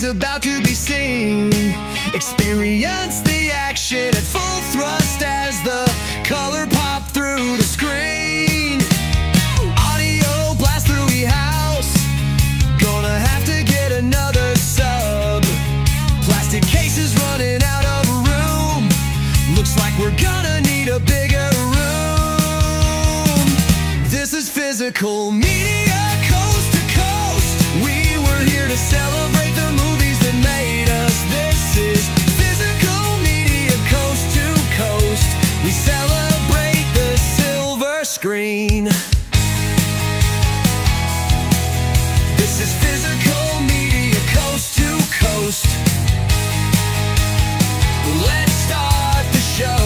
about to be seen. Experience the action at full thrust as the color pop through the screen. Audio blast through e-house. Gonna have to get another sub. Plastic cases running out of room. Looks like we're gonna need a bigger room. This is physical media coast to coast. We were here to celebrate the movies that made us. This is physical media coast to coast. We celebrate the silver screen. This is physical media coast to coast. Let's start the show.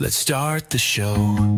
Let's start the show.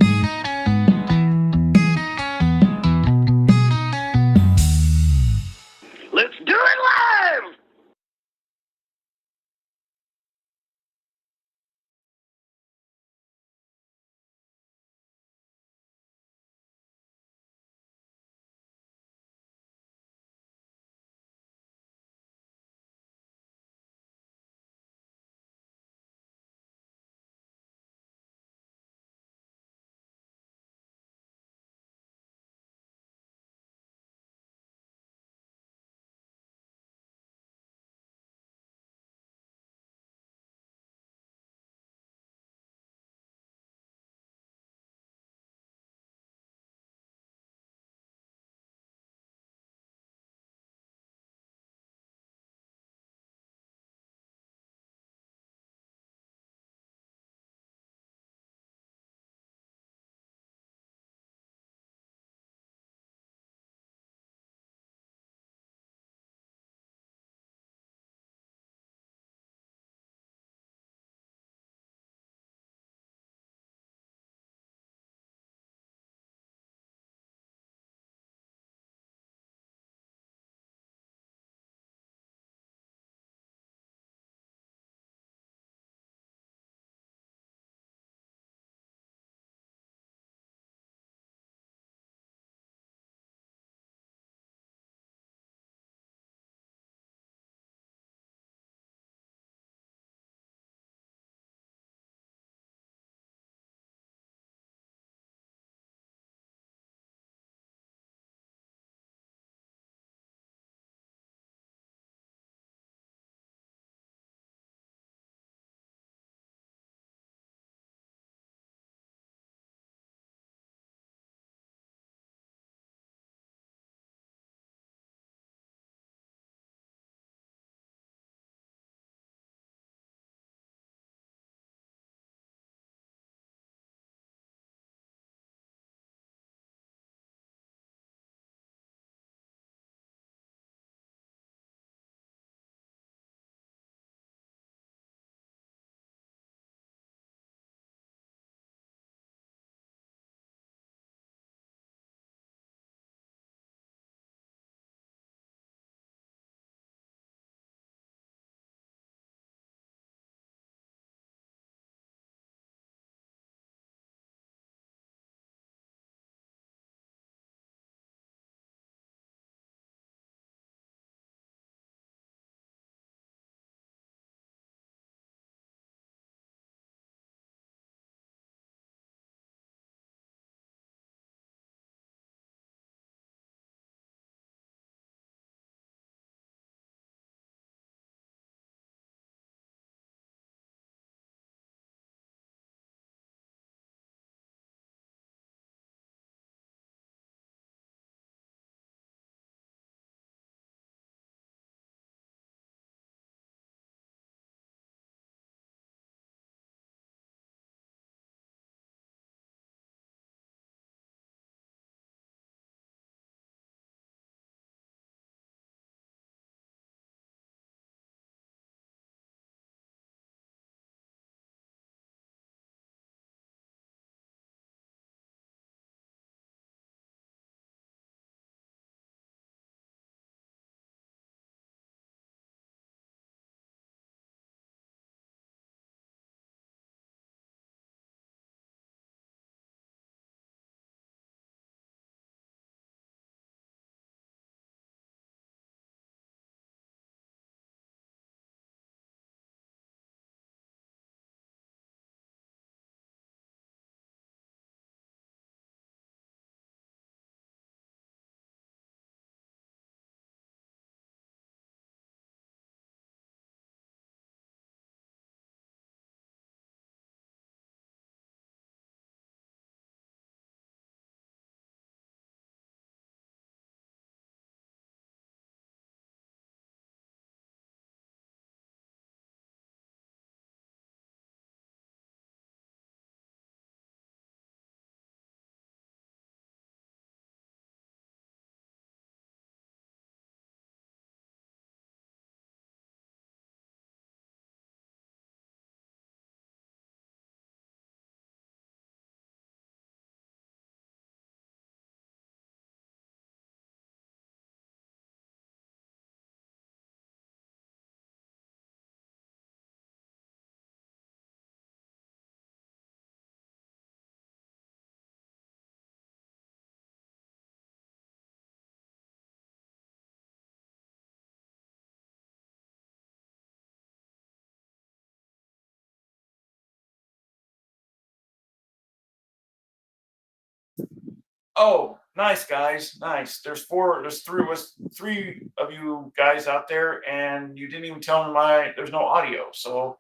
Oh, nice guys, nice. There's three of you guys out there, and you didn't even tell me there's no audio, so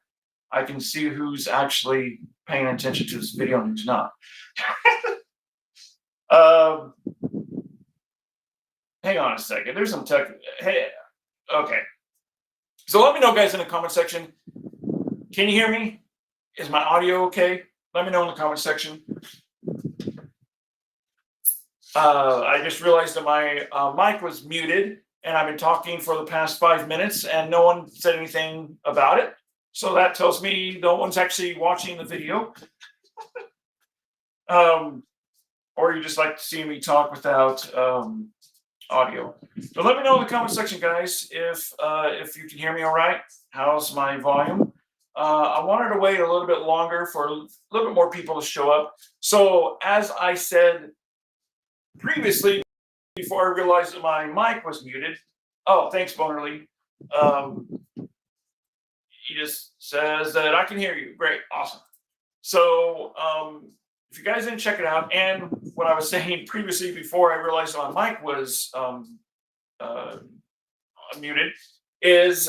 I can see who's actually paying attention to this video and who's not. um, hang on a second. There's some tech. Hey, okay. So let me know, guys, in the comment section. Can you hear me? Is my audio okay? Let me know in the comment section. I just realized that my mic was muted, and I've been talking for the past 5 minutes, and no one said anything about it. So that tells me no one's actually watching the video. Or you just like to see me talk without audio. So let me know in the comment section, guys, if you can hear me all right. How's my volume? I wanted to wait a little bit longer for a little bit more people to show up. So as I said previously, before I realized that my mic was muted. Oh, thanks, Bonerly. He just says that I can hear you. Great, awesome. So if you guys didn't check it out, and what I was saying previously before I realized my mic was muted, is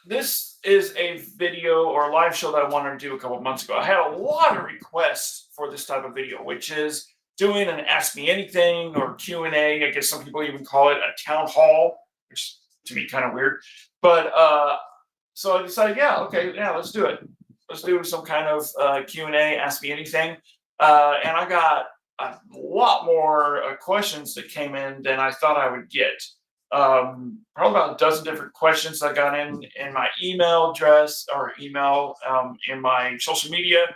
this is a video or a live show that I wanted to do a couple of months ago. I had a lot of requests for this type of video, which is doing an Ask Me Anything or Q&A. I guess some people even call it a town hall, which to me kind of weird. But so I decided, let's do it. Let's do some kind of Q&A, Ask Me Anything. And I got a lot more questions that came in than I thought I would get. Probably about a dozen different questions I got in my email address or email in my social media.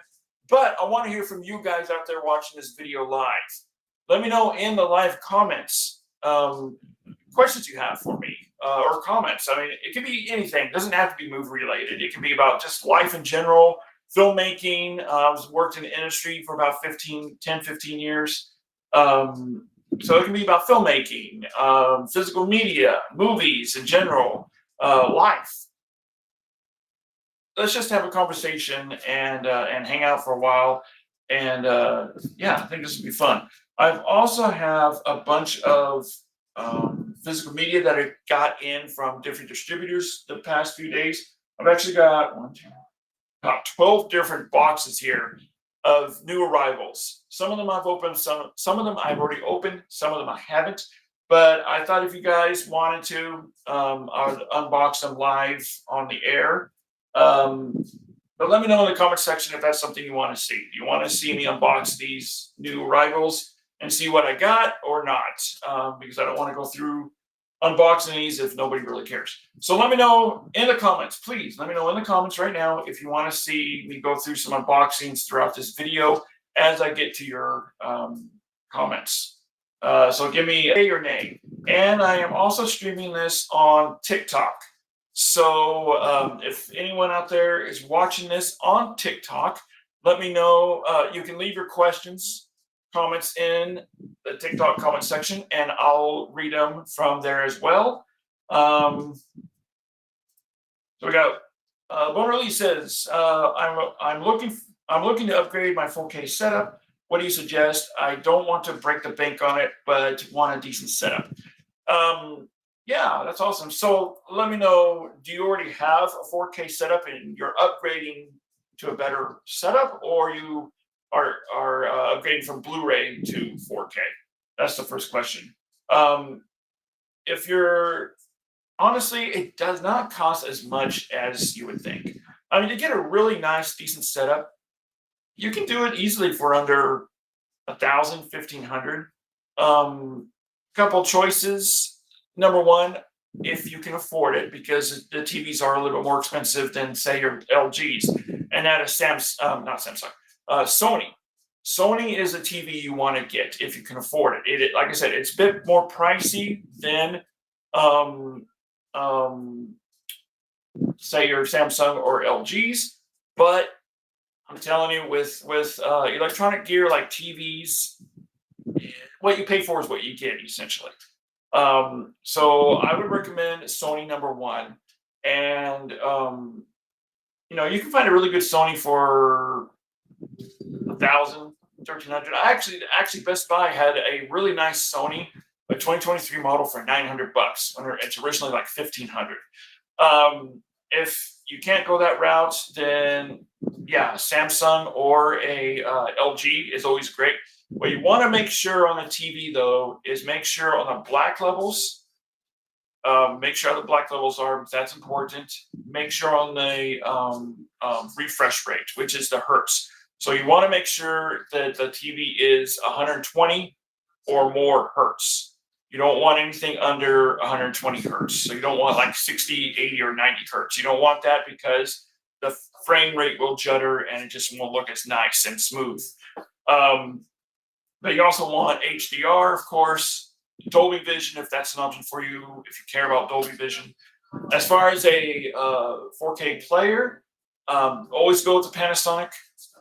But I want to hear from you guys out there watching this video live. Let me know in the live comments questions you have for me or comments. I mean, it could be anything. It doesn't have to be movie related. It can be about just life in general, filmmaking. I've worked in the industry for about 10, 15 years. So it can be about filmmaking, physical media, movies in general, life. Let's just have a conversation and hang out for a while. And I think this will be fun. I've also have a bunch of physical media that I got in from different distributors the past few days. I've actually got about 12 different boxes here of new arrivals. Some of them I've opened, some of them I've already opened, some of them I haven't. But I thought if you guys wanted to, I would unbox them live on the air. But let me know in the comment section if that's something you want to see. Do you want to see me unbox these new arrivals and see what I got or not? Because I don't want to go through unboxing these if nobody really cares. So let me know in the comments, please. Let me know in the comments right now if you want to see me go through some unboxings throughout this video as I get to your comments. So give me a or nay. And I am also streaming this on TikTok. So if anyone out there is watching this on TikTok, let me know. You can leave your questions, comments in the TikTok comment section, and I'll read them from there as well. So we got Bonerly says, I'm looking to upgrade my 4K setup. What do you suggest? I don't want to break the bank on it, but want a decent setup. Yeah, that's awesome. So let me know, do you already have a 4K setup and you're upgrading to a better setup, or you are upgrading from Blu-ray to 4K? That's the first question. If you're, honestly, it does not cost as much as you would think. I mean, to get a really nice, decent setup, you can do it easily for under $1,000, $1,500. Couple choices. Number one, if you can afford it, because the TVs are a little bit more expensive than, say, your LGs, and that is Sony. Sony is a TV you want to get if you can afford it. It, like I said, it's a bit more pricey than, say, your Samsung or LGs, but I'm telling you, with electronic gear like TVs, what you pay for is what you get, essentially. So I would recommend Sony number one. And, you can find a really good Sony for $1,000, 1300. Actually, Best Buy had a really nice Sony, a 2023 model for 900 bucks. When it's originally like 1500. If you can't go that route, then yeah, Samsung or a LG is always great. What you want to make sure on the TV though is make sure on the black levels. Make sure the black levels are, that's important. Make sure on the refresh rate, which is the hertz. So you want to make sure that the TV is 120 or more hertz. You don't want anything under 120 hertz. So you don't want like 60, 80, or 90 hertz. You don't want that because the frame rate will judder and it just won't look as nice and smooth. But you also want HDR, of course, Dolby Vision, if that's an option for you, if you care about Dolby Vision. As far as a 4K player, always go with the Panasonic.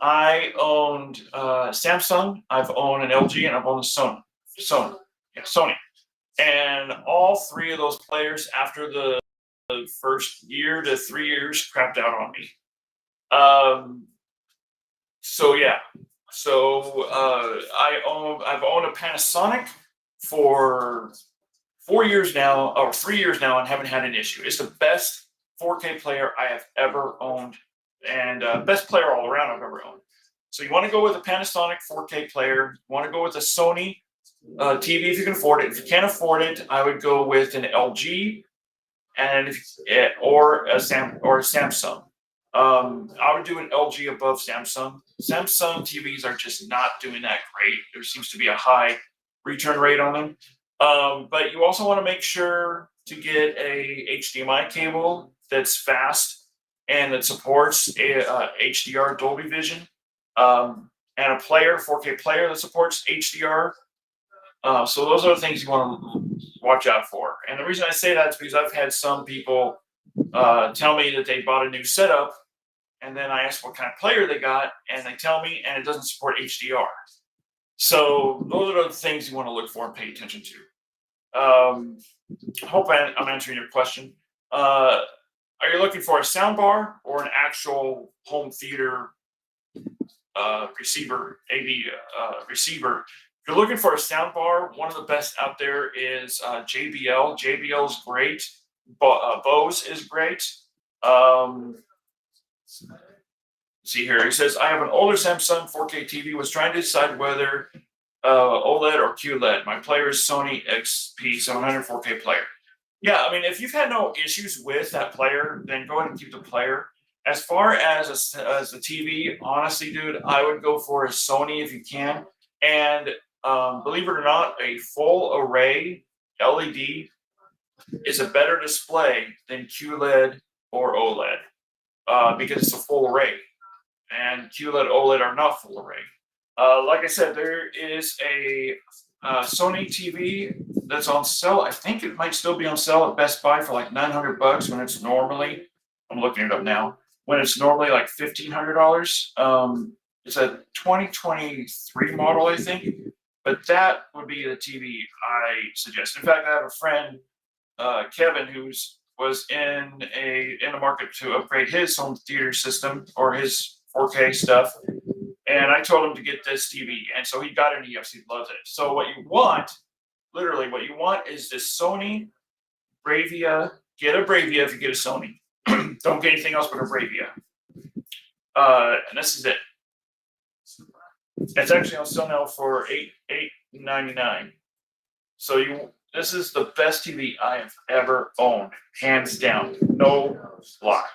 I owned Samsung, I've owned an LG, and I've owned a Sony. And all three of those players, after the first year to 3 years, crapped out on me. So yeah, I've owned a Panasonic for 4 years now, or 3 years now, and haven't had an issue. It's the best 4K player I have ever owned, and best player all around I've ever owned. So you want to go with a Panasonic 4K player. You want to go with a Sony TV if you can afford it. If you can't afford it, I would go with an LG and or a Samsung. I would do an LG above Samsung. Samsung TVs are just not doing that great. There seems to be a high return rate on them. But you also want to make sure to get a HDMI cable that's fast and that supports HDR Dolby Vision, and a 4K player that supports HDR. So those are the things you want to watch out for. And the reason I say that is because I've had some people tell me that they bought a new setup, and then I ask what kind of player they got, and they tell me, and it doesn't support HDR. So those are the things you want to look for and pay attention to. I hope I'm answering your question. Are you looking for a sound bar or an actual home theater receiver, AV receiver? If you're looking for a sound bar, one of the best out there is JBL. JBL is great. Bose is great. See here, he says, I have an older Samsung 4K TV, was trying to decide whether OLED or QLED. My player is Sony XP700 4K player. Yeah, I mean, if you've had no issues with that player, then go ahead and keep the player. As far as the TV, honestly, dude, I would go for a Sony if you can. And believe it or not, a full array LED is a better display than QLED or OLED because it's a full array. And QLED, OLED are not full array. Like I said, there is a Sony TV that's on sale. I think it might still be on sale at Best Buy for like 900 bucks when it's normally, I'm looking it up now, when it's normally like $1,500. It's a 2023 model, I think, but that would be the TV I suggest. In fact, I have a friend, Kevin, was in the market to upgrade his home theater system or his 4K stuff. And I told him to get this TV. And so he got it and he absolutely loves it. So what you want, literally what you want is this Sony Bravia. Get a Bravia if you get a Sony. Don't get anything else but a Bravia. And this is it. It's actually on sale now for $8.99. So this is the best TV I have ever owned, hands down. No lie.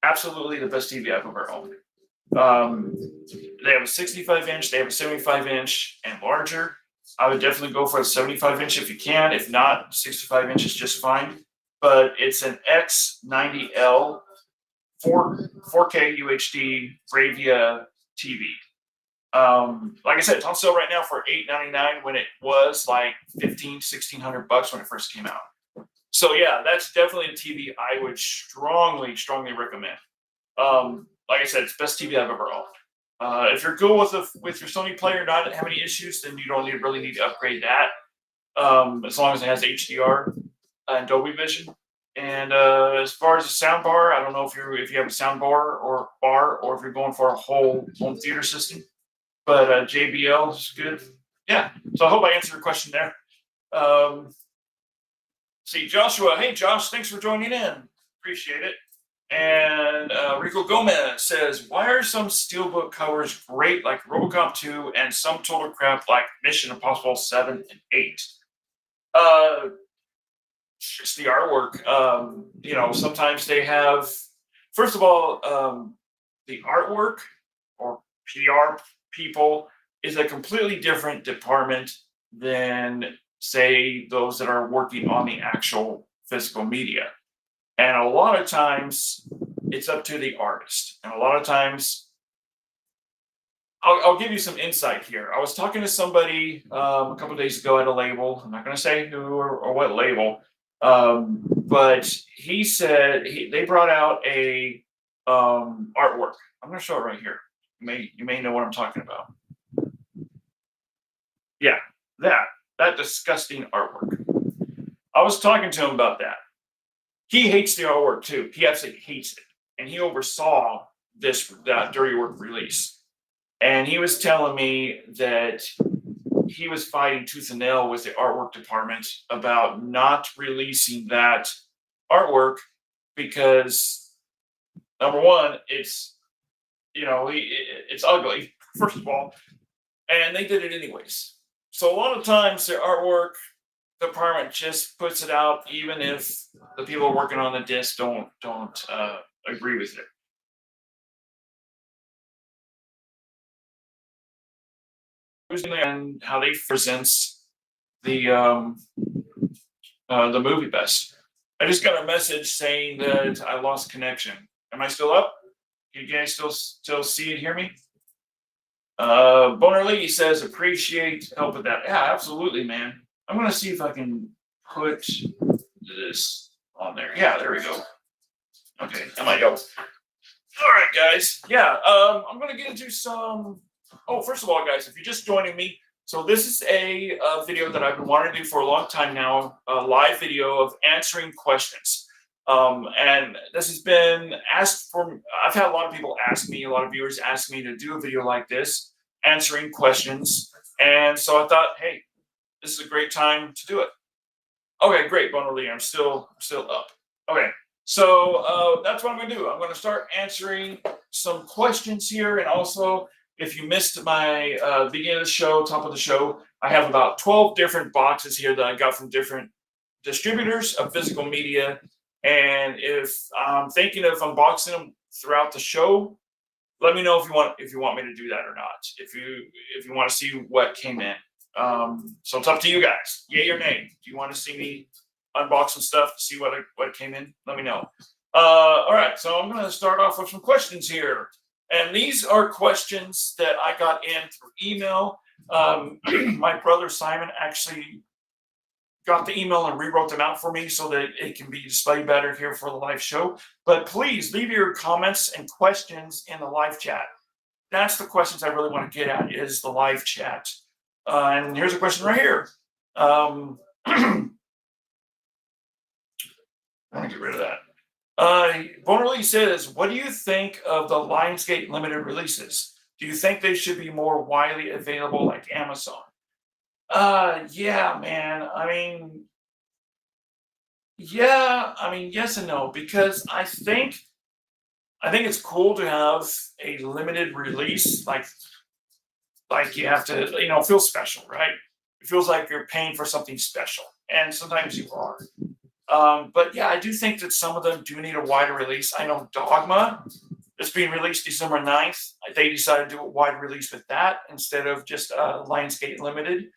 Absolutely the best TV I've ever owned. They have a 65-inch, they have a 75-inch and larger. I would definitely go for a 75-inch if you can. If not, 65-inch is just fine. But it's an X90L 4K UHD Bravia TV. Like I said, it's on sale right now for $8.99 when it was like $1,600 bucks when it first came out. So yeah, that's definitely a TV I would strongly recommend. Like I said, it's the best TV I've ever owned. If you're good with your Sony player, not have any issues, then you don't really need to upgrade that. As long as it has HDR and Dolby Vision. And as far as the sound bar, I don't know if you have a sound bar or if you're going for a whole home theater system. but JBL is good. Yeah. So I hope I answered your question there. Um, see, Joshua. Hey, Josh, thanks for joining in. Appreciate it. And Rico Gomez says, why are some steelbook covers great like Robocop 2 and some total crap like Mission Impossible 7 and 8? Just the artwork. Sometimes they have, first of all, the artwork or PR people is a completely different department than, say, those that are working on the actual physical media. And a lot of times it's up to the artist. And a lot of times, I'll give you some insight here. I was talking to somebody a couple of days ago at a label. I'm not going to say who or what label, but he said they brought out a artwork. I'm going to show it right here. You may know what I'm talking about. Yeah, that disgusting artwork. I was talking to him about that. He hates the artwork too. He absolutely hates it, and he oversaw that dirty work release. And he was telling me that he was fighting tooth and nail with the artwork department about not releasing that artwork because, number one, it's it's ugly, first of all, and they did it anyways. So a lot of times the artwork department just puts it out, even if the people working on the disc don't agree with it. And how they presents the movie best. I just got a message saying that I lost connection. Am I still up? You guys still see and hear me? Boner Lee says appreciate help with that. Yeah, absolutely, man. I'm gonna see if I can put this on there. Yeah, there we go. Okay, that might help. All right, guys. Yeah, I'm gonna get into some. Oh, first of all, guys, if you're just joining me, so this is a video that I've been wanting to do for a long time now, a live video of answering questions. And this has been asked for. I've had a lot of people ask me, a lot of viewers ask me to do a video like this, answering questions. And so I thought, hey, this is a great time to do it. Okay, great, Boner Lee. I'm still up. Okay, so that's what I'm gonna do. I'm gonna start answering some questions here, and also, if you missed my beginning of the show, top of the show, I have about 12 different boxes here that I got from different distributors of physical media. And if I'm thinking of unboxing them throughout the show, let me know if you want me to do that or not. If you want to see what came in. So it's up to you guys. Yay or nay? Do you want to see me unbox some stuff to see what came in? Let me know. All right, so I'm going to start off with some questions here. And these are questions that I got in through email. My brother Simon actually got the email and rewrote them out for me so that it can be displayed better here for the live show. But please leave your comments and questions in the live chat. That's the questions I really want to get at, is the live chat. And here's a question right here. I'm going to get rid of that. Boner Lee says, what do you think of the Lionsgate limited releases? Do you think they should be more widely available like Amazon? Yeah, man. Yes and no, because I think it's cool to have a limited release, like you have to, feel special, right? It feels like you're paying for something special, and sometimes you are. But yeah, I do think that some of them do need a wider release. I know Dogma is being released December 9th. They decided to do a wide release with that instead of just Lionsgate Limited.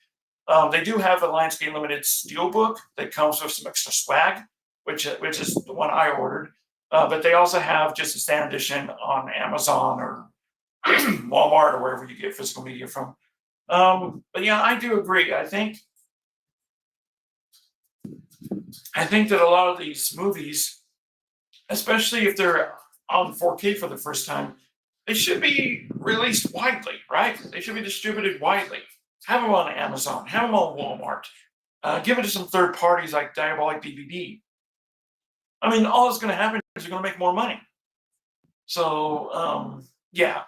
They do have a Lionsgate Limited Steelbook that comes with some extra swag, which is the one I ordered. But they also have just a standard edition on Amazon or Walmart or wherever you get physical media from. But yeah, I do agree. I think that a lot of these movies, especially if they're on 4K for the first time, they should be released widely, right? They should be distributed widely. Have them on Amazon, have them on Walmart. Give it to some third parties like Diabolic DVD. All that's going to happen is you're going to make more money. So, yeah.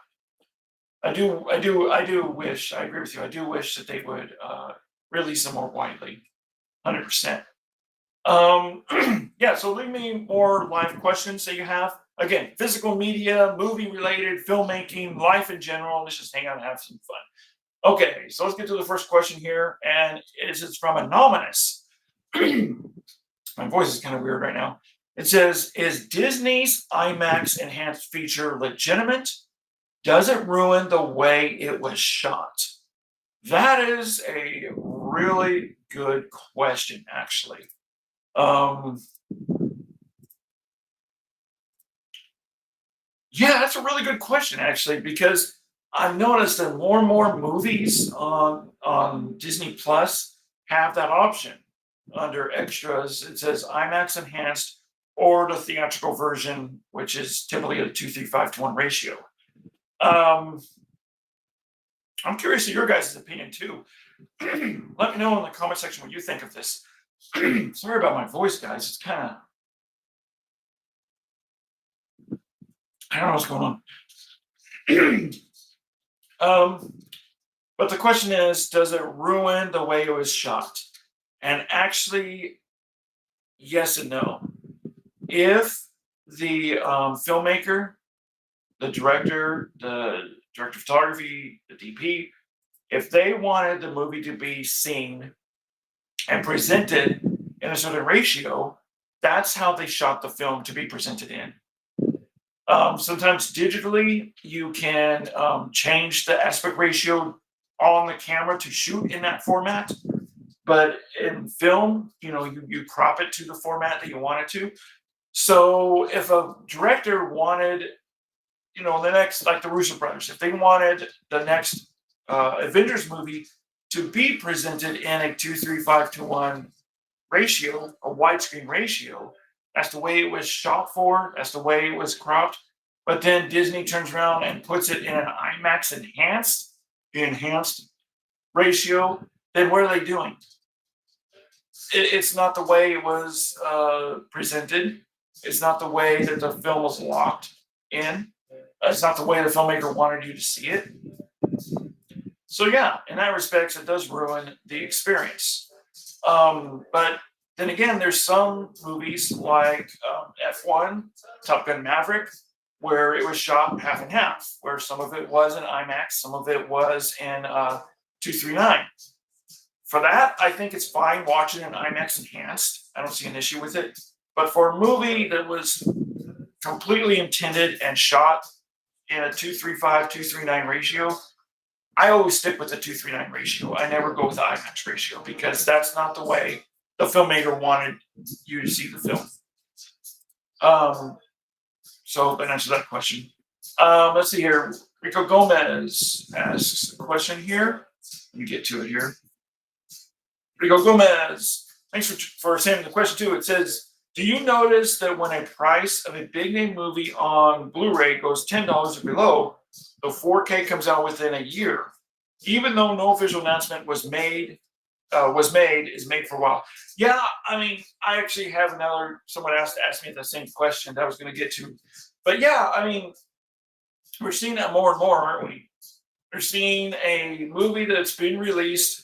I do wish. I agree with you. I do wish that they would release them more widely. 100%. Yeah. So leave me more live questions that you have. Again, physical media, movie related, filmmaking, life in general. Let's just hang out and have some fun. Okay, so let's get to the first question here, and it's from Anonymous. My voice is kind of weird right now. It says, "Is Disney's IMAX enhanced feature legitimate? Does it ruin the way it was shot?" That is a really good question, actually. Um, yeah, that's a really good question, actually, because I've noticed that more and more movies on Disney Plus have that option under extras. It says IMAX enhanced or the theatrical version, which is typically a 2:3:5 to 1 ratio. Um, I'm curious of your guys' opinion too. Let me know in the comment section what you think of this. Sorry about my voice, guys. It's kind of, I don't know what's going on. um, but the question is, does it ruin the way it was shot? And actually, yes and no. If the filmmaker, the director of photography, the DP, if they wanted the movie to be seen and presented in a certain ratio, that's how they shot the film to be presented in. Sometimes digitally, you can change the aspect ratio on the camera to shoot in that format. But in film, you crop it to the format that you want it to. So if a director wanted, the next, like the Russo brothers, if they wanted the next Avengers movie to be presented in a 2:3:5 to 1 ratio, a widescreen ratio, that's the way it was shot for, that's the way it was cropped. But then Disney turns around and puts it in an IMAX enhanced ratio, then what are they doing? It's not the way it was presented. It's not the way that the film was locked in. It's not the way the filmmaker wanted you to see it. So yeah, in that respects, it does ruin the experience. But then again, there's some movies like F1, Top Gun Maverick, where it was shot half and half, where some of it was in IMAX, some of it was in 2:3:9. For that, I think it's fine watching an IMAX enhanced. I don't see an issue with it. But for a movie that was completely intended and shot in a 2:3:5, 2:3:9 ratio, I always stick with the 2:3:9 ratio. I never go with the IMAX ratio because that's not the way the filmmaker wanted you to see the film. So that answers that question. Let's see here. Rico Gomez asks a question here. Let me get to it here. Rico Gomez, thanks for sending the question too. It says, do you notice that when a price of a big name movie on Blu-ray goes $10 or below, the 4K comes out within a year, even though no official announcement is made for a while? Yeah, I mean, I actually have someone asked me the same question that I was going to get to. But yeah, I mean, we're seeing that more and more, aren't we? We're seeing a movie that's been released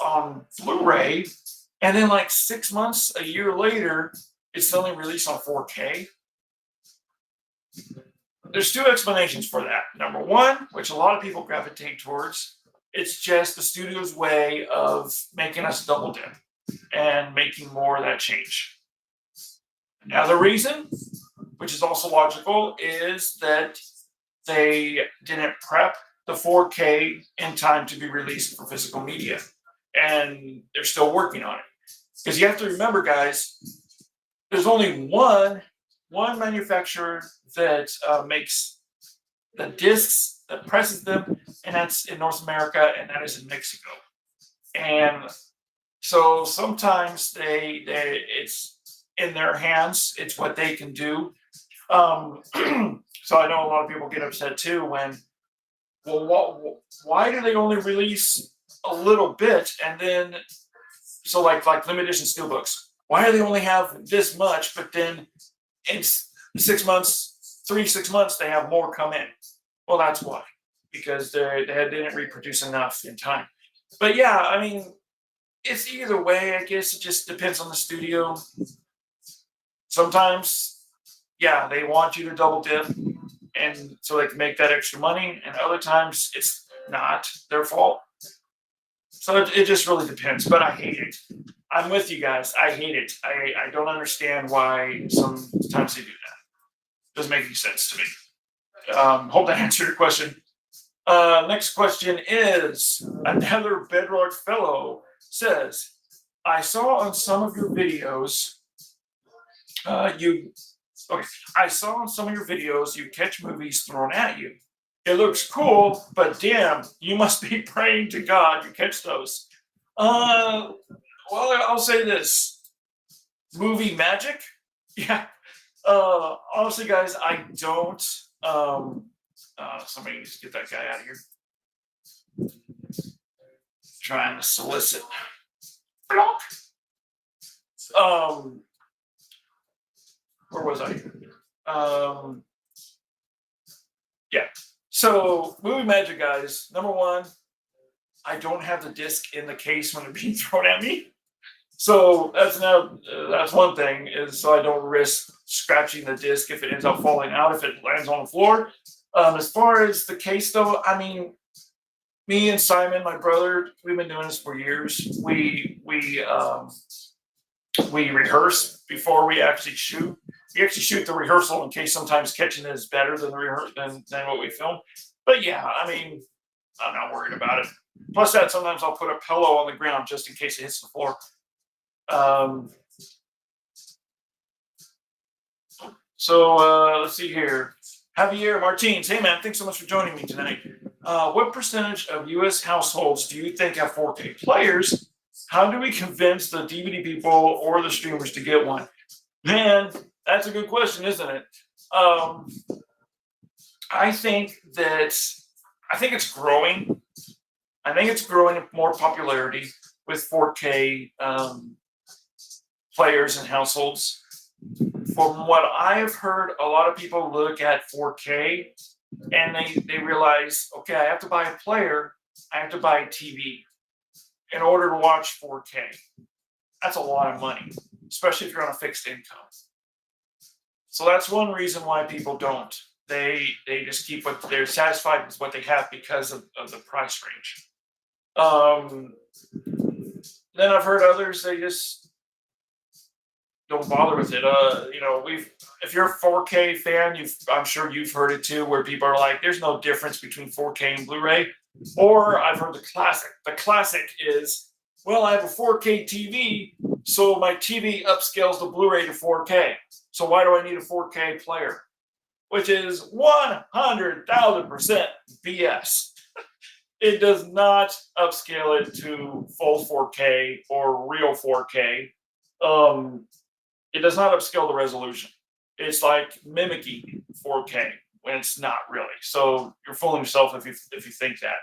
on Blu-ray, and then like 6 months, a year later, it's suddenly released on 4K. There's two explanations for that. Number one, which a lot of people gravitate towards, it's just the studio's way of making us double dip and making more of that change. Another reason, which is also logical, is that they didn't prep the 4K in time to be released for physical media. And they're still working on it. Because you have to remember, guys, there's only one manufacturer that makes the discs, that presses them, and that's in North America, and that is in Mexico. And so sometimes it's in their hands. It's what they can do. So I know a lot of people get upset too when, why do they only release a little bit, and then so like limited edition steelbooks, why do they only have this much, but then in 6 months they have more come in? Well, that's why, because they didn't reproduce enough in time. But yeah, I mean, it's either way. I guess it just depends on the studio. Sometimes, yeah, they want you to double dip, and so they can make that extra money. And other times, it's not their fault. So it just really depends. But I hate it. I'm with you guys. I hate it. I don't understand why sometimes they do that. Doesn't make any sense to me. Hope that answered your question. Next question is another Bedrock fellow says, I saw on some of your videos, I saw on some of your videos you catch movies thrown at you. It looks cool, but damn, you must be praying to God you catch those. Well, I'll say this: movie magic. Yeah. Honestly, guys, I don't. Somebody needs to get that guy out of here. Trying to solicit. Block. Where was I? Yeah. So, movie magic, guys. Number one, I don't have the disc in the case when it's being thrown at me. So that's one thing, is so I don't risk scratching the disc if it ends up falling out, if it lands on the floor. As far as the case, though, I mean, me and Simon, my brother, we've been doing this for years. We rehearse before we actually shoot. We actually shoot the rehearsal in case sometimes catching it is better than than what we film. But yeah, I mean, I'm not worried about it. Plus that sometimes I'll put a pillow on the ground just in case it hits the floor. Let's see here. Javier Martins. Hey man, thanks so much for joining me tonight. What percentage of US households do you think have 4K players? How do we convince the DVD people or the streamers to get one? Man, that's a good question, isn't it? I think it's growing. I think it's growing in more popularity with 4K players and households. From what I have heard, a lot of people look at 4K and they realize, okay, I have to buy a player, I have to buy a TV in order to watch 4K. That's a lot of money, especially if you're on a fixed income. So that's one reason why people don't. They just keep what they're satisfied with what they have because of the price range. Then I've heard others, they just don't bother with it. If you're a 4K fan, I'm sure you've heard it too, where people are like, there's no difference between 4K and Blu-ray. Or I've heard the classic. The classic is, well, I have a 4K TV, so my TV upscales the Blu-ray to 4K. So why do I need a 4K player? Which is 100,000% BS. It does not upscale it to full 4K or real 4K. It does not upscale the resolution. It's like mimicking 4K when it's not really. So you're fooling yourself if you think that.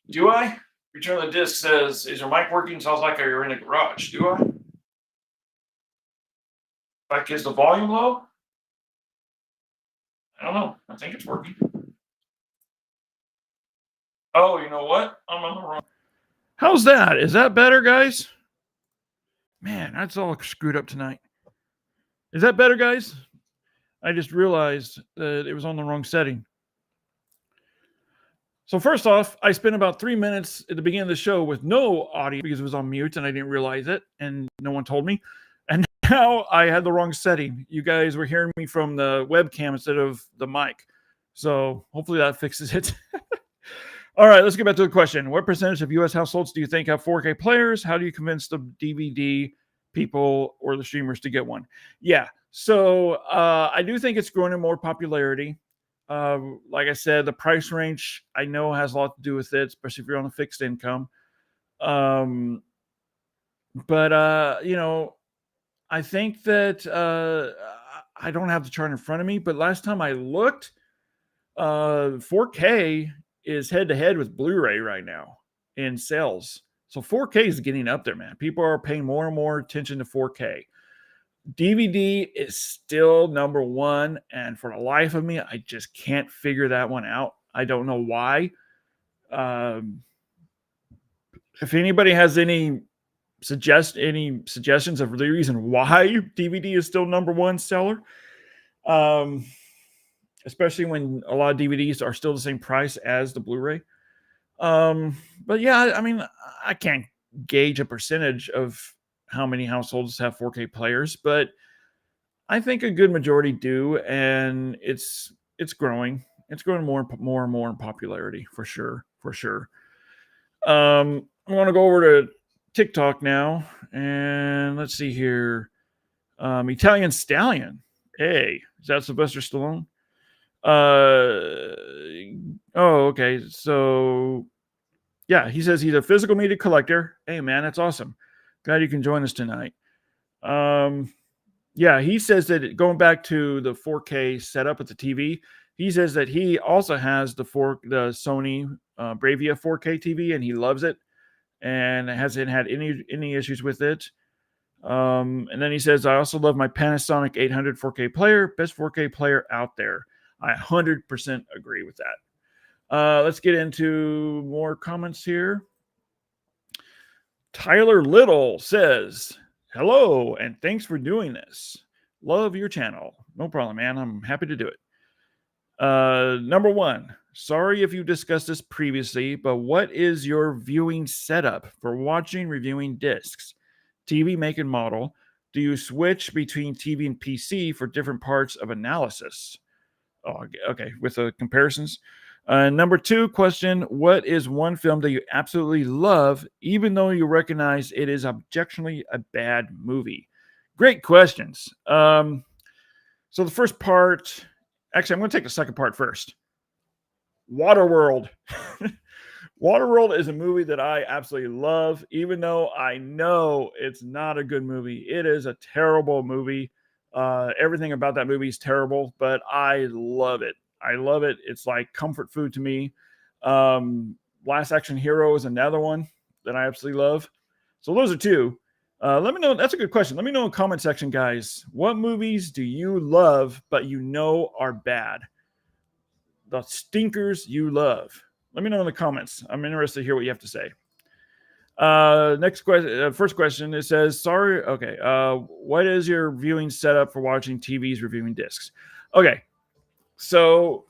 Do I? Return the disc says, is your mic working? Sounds like you're in a garage. Do I? Like, is the volume low? I don't know. I think it's working. Oh, you know what? I'm on the wrong. How's that? Is that better, guys? Man, that's all screwed up tonight. Is that better, guys? I just realized that it was on the wrong setting. So first off, I spent about 3 minutes at the beginning of the show with no audio because it was on mute and I didn't realize it and no one told me. And now I had the wrong setting. You guys were hearing me from the webcam instead of the mic. So hopefully that fixes it. All right, let's get back to the question. What percentage of U.S. households do you think have 4K players? How do you convince the DVD people or the streamers to get one? Yeah, so I do think it's growing in more popularity. Like I said, the price range I know has a lot to do with it, especially if you're on a fixed income. I think that I don't have the chart in front of me, but last time I looked, 4K is head to head with Blu-ray right now in sales. So 4K is getting up there, man. People are paying more and more attention to 4K. DVD is still number one, and for the life of me, I just can't figure that one out. I don't know why. Um, if anybody has any suggestions of the reason why DVD is still number one seller, um, especially when a lot of DVDs are still the same price as the Blu-ray. But yeah, I mean, I can't gauge a percentage of how many households have 4K players, but I think a good majority do, and it's growing. It's growing more and more in popularity for sure, for sure. I want to go over to TikTok now, and let's see here. Italian Stallion. Hey, is that Sylvester Stallone? Oh, okay. So yeah, he says he's a physical media collector. Hey, man, that's awesome. Glad you can join us tonight. Yeah, he says that going back to the 4K setup at the TV, he says that he also has the Sony Bravia 4K TV and he loves it and hasn't had any issues with it. And then he says, I also love my Panasonic 800 4K player, best 4K player out there. I 100% agree with that. Let's get into more comments here. Tyler Little says, hello, and thanks for doing this. Love your channel. No problem, man. I'm happy to do it. Number one, sorry if you discussed this previously, but what is your viewing setup for watching, reviewing discs? TV make and model. Do you switch between TV and PC for different parts of analysis? Oh, okay, with the comparisons. Number two question, what is one film that you absolutely love, even though you recognize it is objectively a bad movie? Great questions. So the first part, actually, I'm going to take the second part first. Waterworld. Waterworld is a movie that I absolutely love, even though I know it's not a good movie. It is a terrible movie. Everything about that movie is terrible, but I love it. I love it. It's like comfort food to me. Last Action Hero is another one that I absolutely love. So those are two. Let me know. That's a good question. Let me know in the comment section, guys. What movies do you love, but you know are bad? The stinkers you love. Let me know in the comments. I'm interested to hear what you have to say. Next question. First question. It says, sorry. Okay. What is your viewing setup for watching TVs reviewing discs? Okay. So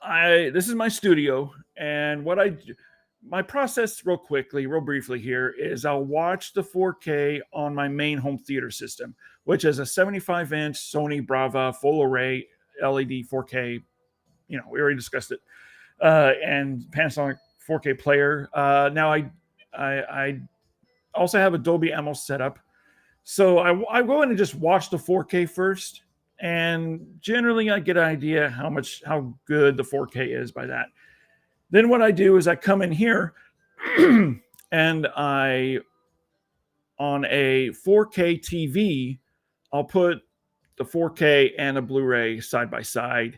this is my studio, and my process real briefly here is I'll watch the 4K on my main home theater system, which is a 75-inch Sony Brava full array LED 4K. We already discussed it, and Panasonic 4K player. Now I also have a Dolby Atmos setup, so I go in and just watch the 4K first. And generally, I get an idea how good the 4K is by that. Then what I do is I come in here and on a 4K TV, I'll put the 4K and a Blu-ray side by side,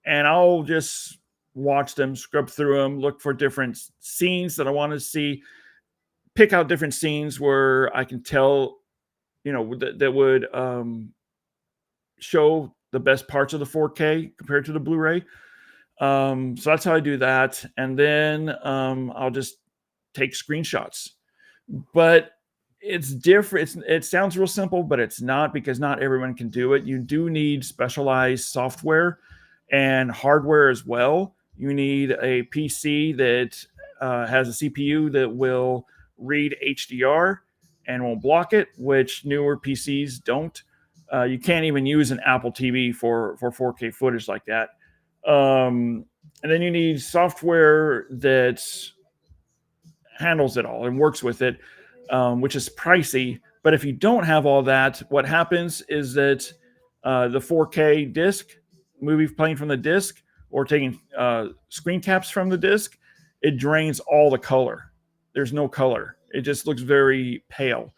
and I'll just watch them, scrub through them, look for different scenes that I want to see, pick out different scenes where I can tell, that would show the best parts of the 4K compared to the Blu-ray. So that's how I do that. And then I'll just take screenshots. But it's different. It sounds real simple, but it's not, because not everyone can do it. You do need specialized software and hardware as well. You need a PC that has a CPU that will read HDR and won't block it, which newer PCs don't. You can't even use an Apple TV for 4K footage like that. And then you need software that handles it all and works with it, which is pricey. But if you don't have all that, what happens is that the 4K disc, movie playing from the disc, or taking screen caps from the disc, it drains all the color. There's no color. It just looks very pale.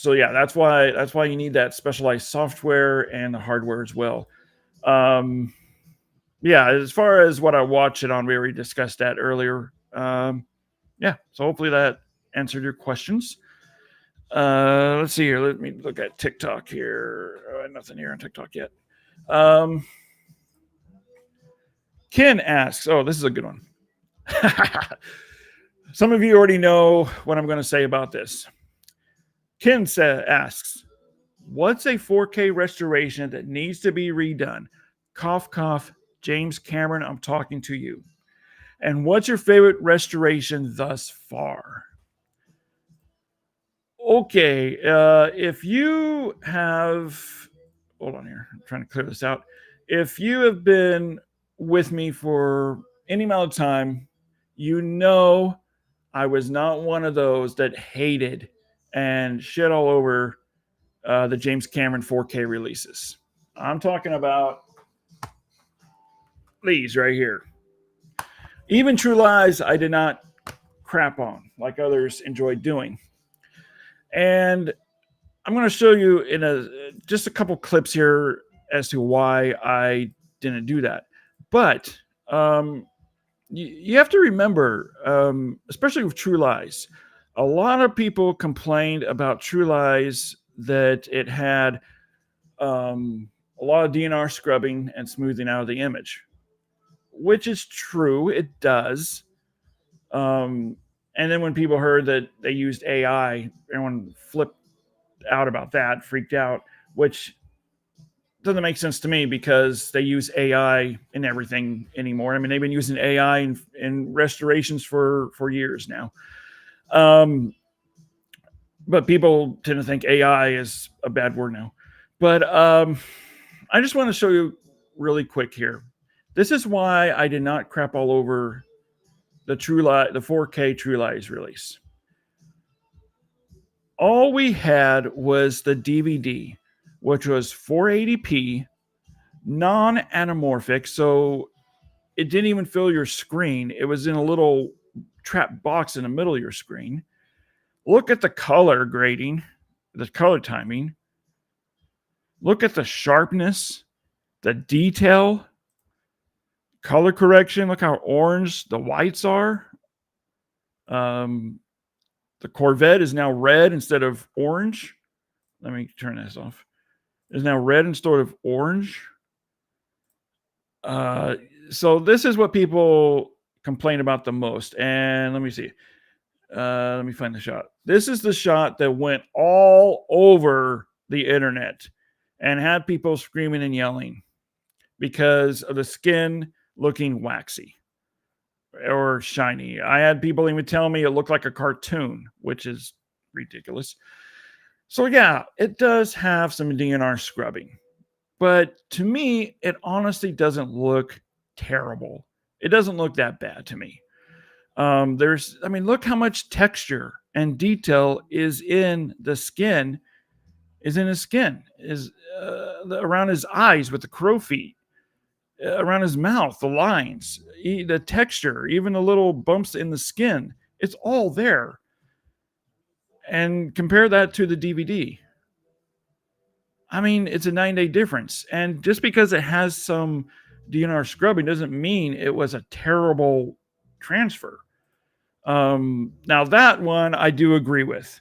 So yeah, that's why you need that specialized software and the hardware as well. yeah, as far as what I watched it on, we already discussed that earlier. Yeah, so hopefully that answered your questions. Let's see here. Let me look at TikTok here. Nothing here on TikTok yet. Ken asks, oh, this is a good one. Some of you already know what I'm going to say about this. Ken asks, what's a 4K restoration that needs to be redone? Cough, cough, James Cameron, I'm talking to you. And what's your favorite restoration thus far? Okay, if you have, hold on here, I'm trying to clear this out. If you have been with me for any amount of time, you know I was not one of those that hated and shit all over the James Cameron 4K releases. I'm talking about these right here. Even True Lies, I did not crap on like others enjoyed doing. And I'm going to show you in just a couple clips here as to why I didn't do that. But you have to remember, especially with True Lies, a lot of people complained about True Lies that it had a lot of DNR scrubbing and smoothing out of the image, which is true. It does. And then when people heard that they used AI, everyone flipped out about that, freaked out, which doesn't make sense to me because they use AI in everything anymore. I mean, they've been using AI in restorations for years now. But people tend to think AI is a bad word now. But I just want to show you really quick here. This is why I did not crap all over the 4K True Lies release. All we had was the DVD, which was 480p, non-anamorphic, so it didn't even fill your screen. It was in a little trap box in the middle of your screen. Look at the color grading, the color timing. Look at the sharpness, the detail, color correction. Look how orange the whites are. The Corvette is now red instead of orange. Let me turn this off. It's now red instead of orange. So this is what people complain about the most. And let me see. Let me find the shot. This is the shot that went all over the internet and had people screaming and yelling because of the skin looking waxy or shiny. I had people even tell me it looked like a cartoon, which is ridiculous. So yeah, it does have some DNR scrubbing, but to me, it honestly doesn't look terrible. It doesn't look that bad to me. Look how much texture and detail is in the skin, around his eyes with the crow feet, around his mouth, the lines, the texture, even the little bumps in the skin. It's all there. And compare that to the DVD. I mean, it's a 9-day difference. And just because it has some DNR scrubbing doesn't mean it was a terrible transfer. Now that one I do agree with.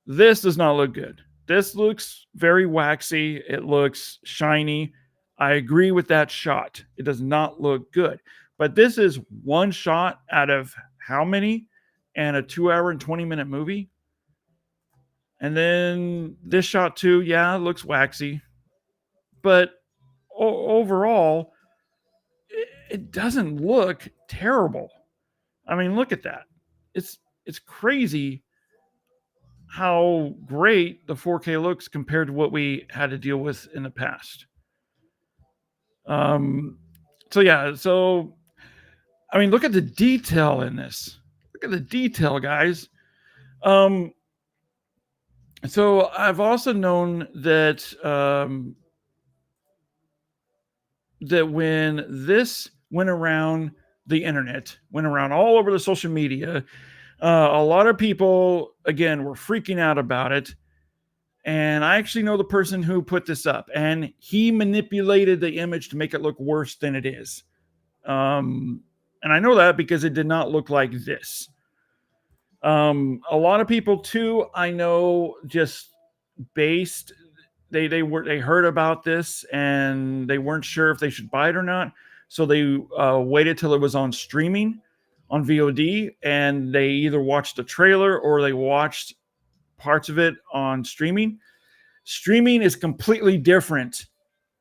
This does not look good. This looks very waxy. It looks shiny. I agree with that shot. It does not look good. But this is one shot out of how many? And a 2-hour and 20-minute movie. And then this shot too, yeah, it looks waxy. But overall, it doesn't look terrible. I mean, look at that. It's crazy how great the 4K looks compared to what we had to deal with in the past. So I mean, look at the detail in this. Look at the detail, guys. So I've also known that that when this went around the internet, went around all over the social media, a lot of people, again, were freaking out about it. And I actually know the person who put this up, and he manipulated the image to make it look worse than it is. And I know that because it did not look like this. A lot of people too, I know, just based they heard about this and they weren't sure if they should buy it or not, so they waited till it was on streaming on VOD, and they either watched the trailer or they watched parts of it on streaming. Streaming is completely different.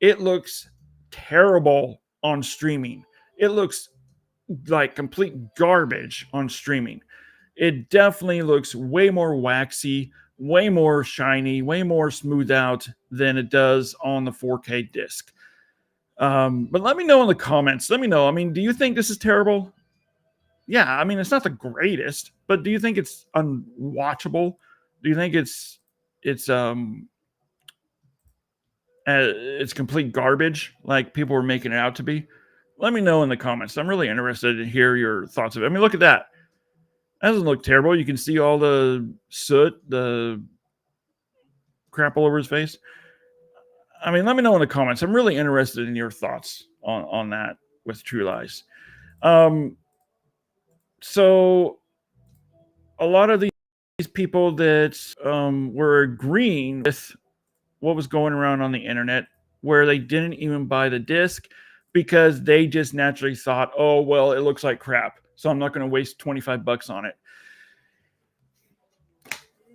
It looks terrible on streaming. It looks like complete garbage on streaming. It definitely looks way more waxy, way more shiny, way more smoothed out than it does on the 4K disc. But let me know in the comments. Let me know. I mean, do you think this is terrible? Yeah, I mean, it's not the greatest, but do you think it's unwatchable? Do you think it's complete garbage like people were making it out to be? Let me know in the comments. I'm really interested to hear your thoughts of it. I mean, look at that. That doesn't look terrible. You can see all the soot, the crap all over his face. I mean, let me know in the comments. I'm really interested in your thoughts on that with True Lies. So a lot of these people that were agreeing with what was going around on the internet, where they didn't even buy the disc because they just naturally thought, oh, well, it looks like crap, so I'm not going to waste $25 on it.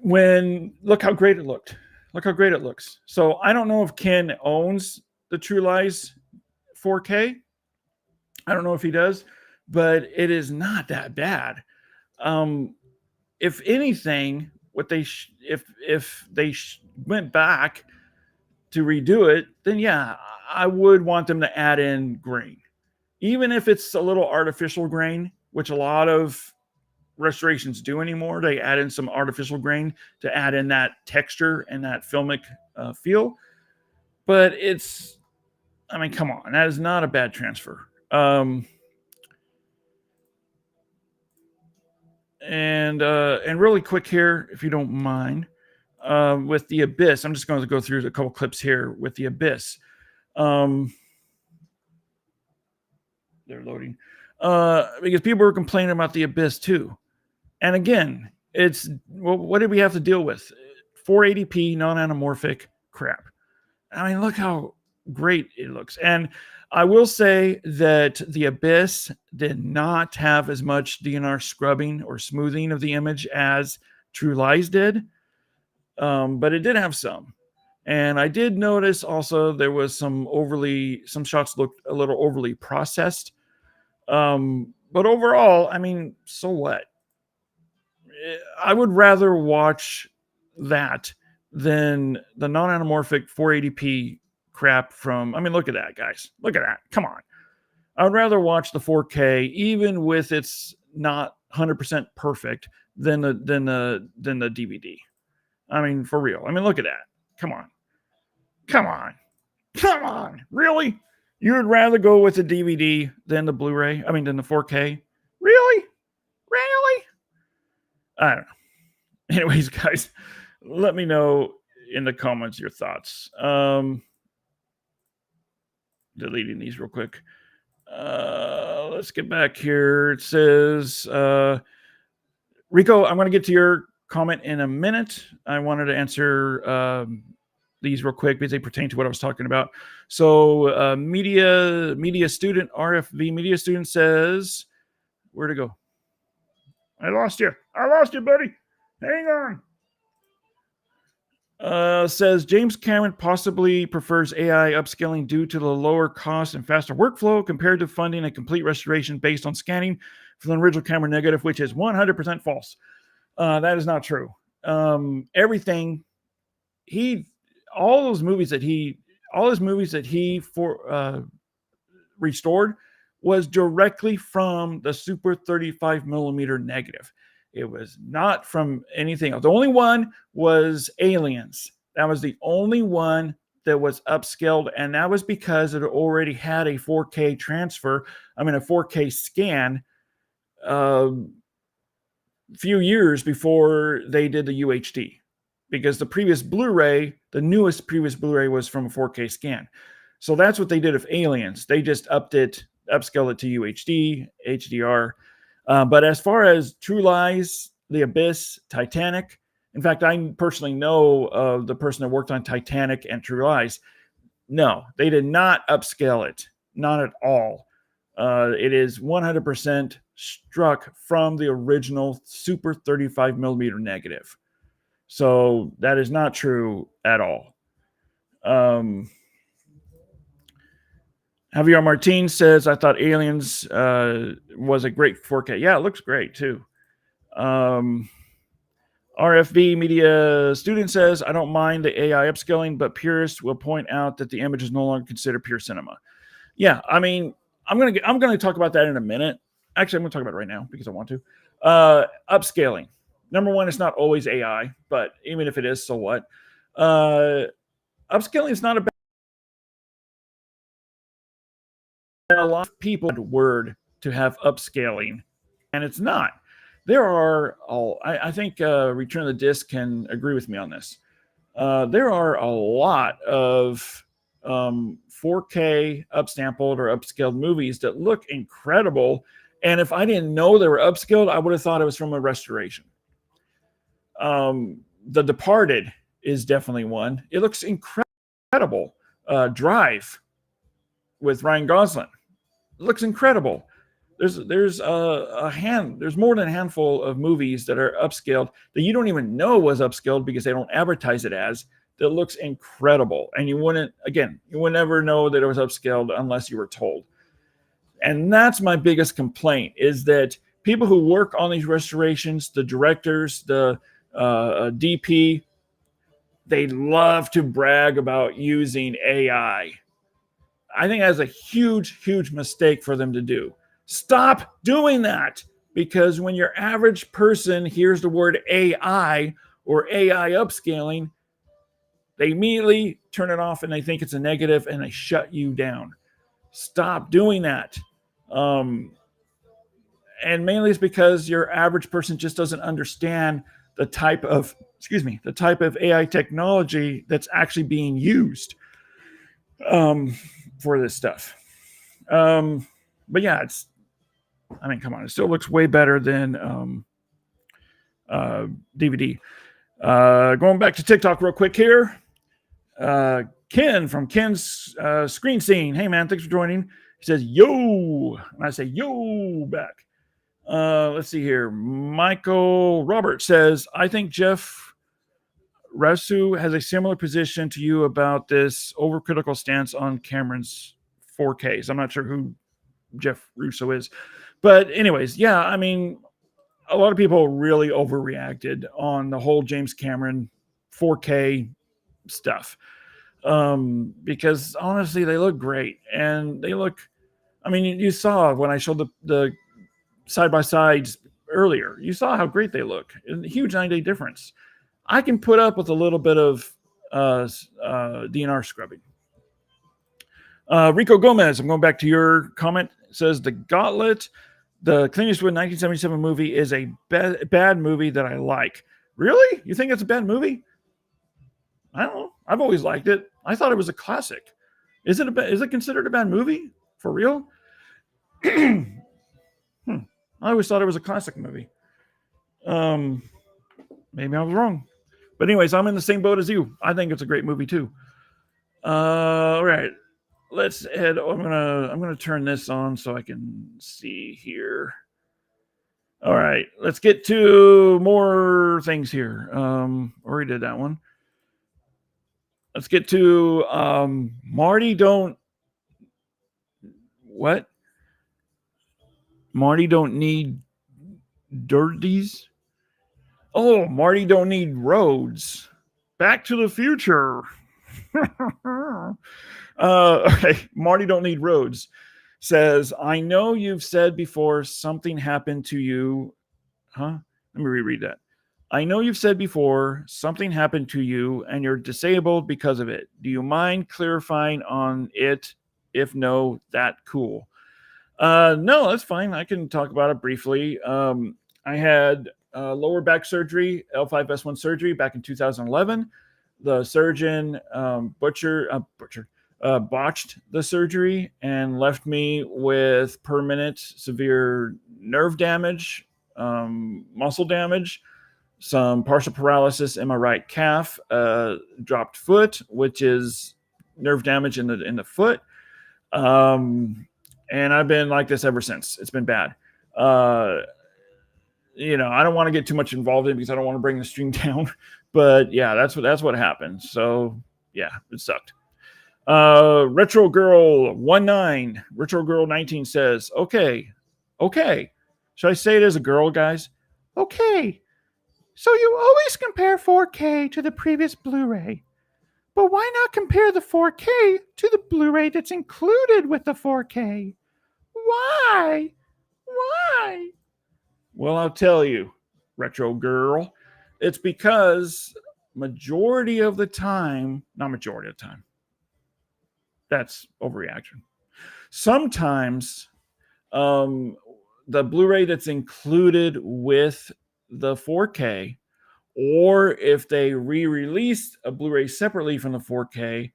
When look how great it looked. Look how great it looks. So I don't know if Ken owns the True Lies 4K. I don't know if he does, but it is not that bad. If anything, what they if they went back to redo it, then yeah, I would want them to add in grain, even if it's a little artificial grain, which a lot of restorations do anymore. They add in some artificial grain to add in that texture and that filmic feel. But it's, I mean, come on, that is not a bad transfer. And really quick here, if you don't mind, with the Abyss, I'm just going to go through a couple clips here with the Abyss. They're loading because people were complaining about the Abyss too. And again, it's, well, what did we have to deal with? 480p non-anamorphic crap. I mean, look how great it looks. And I will say that the Abyss did not have as much DNR scrubbing or smoothing of the image as True Lies did, but it did have some. And I did notice also there was some shots looked a little overly processed. But overall, I mean, so what? I would rather watch that than the non-anamorphic 480p crap from, I mean, look at that, guys. Look at that. Come on. I would rather watch the 4K, even with it's not 100% perfect, than the DVD. I mean, for real. I mean, look at that. Come on. Come on. Come on. Really? You would rather go with the DVD than the Blu-ray? I mean, than the 4K? Really? Really? I don't know. Anyways, guys, let me know in the comments your thoughts. Deleting these real quick. Let's get back here. It says, Rico, I'm going to get to your comment in a minute. I wanted to answer these real quick because they pertain to what I was talking about. So media student, RFV media student says, where'd it go? I lost you, buddy. Hang on. Says James Cameron possibly prefers AI upscaling due to the lower cost and faster workflow compared to funding a complete restoration based on scanning from the original camera negative, which is 100% false. That is not true. All his movies that he restored was directly from the Super 35 millimeter negative. It was not from anything else. The only one was Aliens. That was the only one that was upscaled, and that was because it already had a 4K transfer. I mean, a 4K scan a few years before they did the UHD. because the previous Blu-ray, the newest previous Blu-ray was from a 4K scan. So that's what they did with Aliens. They just upscaled it to UHD, HDR. But as far as True Lies, The Abyss, Titanic, in fact, I personally know the person that worked on Titanic and True Lies. No, they did not upscale it. Not at all. It is 100% struck from the original Super 35 millimeter negative. So that is not true at all. Javier Martin says, I thought Aliens was a great 4K. Yeah, it looks great too. RFB Media Student says, I don't mind the AI upscaling, but purists will point out that the image is no longer considered pure cinema. Yeah, I mean, I'm gonna talk about that in a minute. Actually, I'm gonna talk about it right now because I want to. Upscaling. Number one, it's not always AI, but even if it is, so what? Upscaling is not a bad. A lot of people had word to have upscaling, and it's not. There are I think Return of the Disc can agree with me on this. There are a lot of 4K upsampled or upscaled movies that look incredible, and if I didn't know they were upscaled, I would have thought it was from a restoration. The Departed is definitely one. It looks incredible. Drive with Ryan Gosling. It looks incredible. There's more than a handful of movies that are upscaled that you don't even know was upscaled because they don't advertise it as. That looks incredible, and you would never know that it was upscaled unless you were told. And that's my biggest complaint, is that people who work on these restorations, the directors, the DP, they love to brag about using AI. I think that's a huge, huge mistake for them to do. Stop doing that, because when your average person hears the word AI or AI upscaling, they immediately turn it off and they think it's a negative and they shut you down. Stop doing that. And mainly it's because your average person just doesn't understand the type of AI technology that's actually being used for this stuff. But yeah, come on, it still looks way better than DVD. Going back to TikTok real quick here. Ken from Ken's Screen Scene. Hey man, thanks for joining. He says, yo, and I say, yo, back. Let's see here. Michael Robert says, I think Jeff Rasu has a similar position to you about this overcritical stance on Cameron's 4Ks. I'm not sure who Jeff Russo is. But anyways, yeah, I mean, a lot of people really overreacted on the whole James Cameron 4K stuff. Because honestly, they look great. And they look, I mean, you saw when I showed the side-by-sides earlier, you saw how great they look. A huge 9-day difference. I can put up with a little bit of DNR scrubbing. Rico Gomez, I'm going back to your comment. It says, The Gauntlet, the Clint Eastwood 1977 movie, is a bad movie that I like. Really? You think it's a bad movie? I don't know. I've always liked it. I thought it was a classic. Is it considered a bad movie? For real? I always thought it was a classic movie. Maybe I was wrong. But anyways, I'm in the same boat as you. I think it's a great movie too. All right. Let's head. I'm gonna turn this on so I can see here. All right. Let's get to more things here. Already did that one. Let's get to Marty don't need dirties. Oh, Marty don't need roads. Back to the Future. Okay, Marty don't need roads says, I know you've said before something happened to you. Let me reread that. I know you've said before something happened to you and you're disabled because of it. Do you mind clarifying on it? If no, that cool. No, that's fine. I can talk about it briefly. I I had lower back surgery, L5S1 surgery back in 2011. The surgeon botched the surgery and left me with permanent severe nerve damage, muscle damage, some partial paralysis in my right calf, dropped foot, which is nerve damage in the foot. And I've been like this ever since. It's been bad. I don't want to get too much involved in it because I don't want to bring the stream down. But yeah, that's what happened. So yeah, it sucked. Retro Girl 19, Retro Girl 19 says, okay. Should I say it as a girl, guys? Okay. So you always compare 4K to the previous Blu-ray. But why not compare the 4K to the Blu-ray that's included with the 4K? Why? Well, I'll tell you, Retro Girl. It's because majority of the time, not majority of the time, that's overreaction. Sometimes the Blu-ray that's included with the 4K, or if they re-release a Blu-ray separately from the 4K,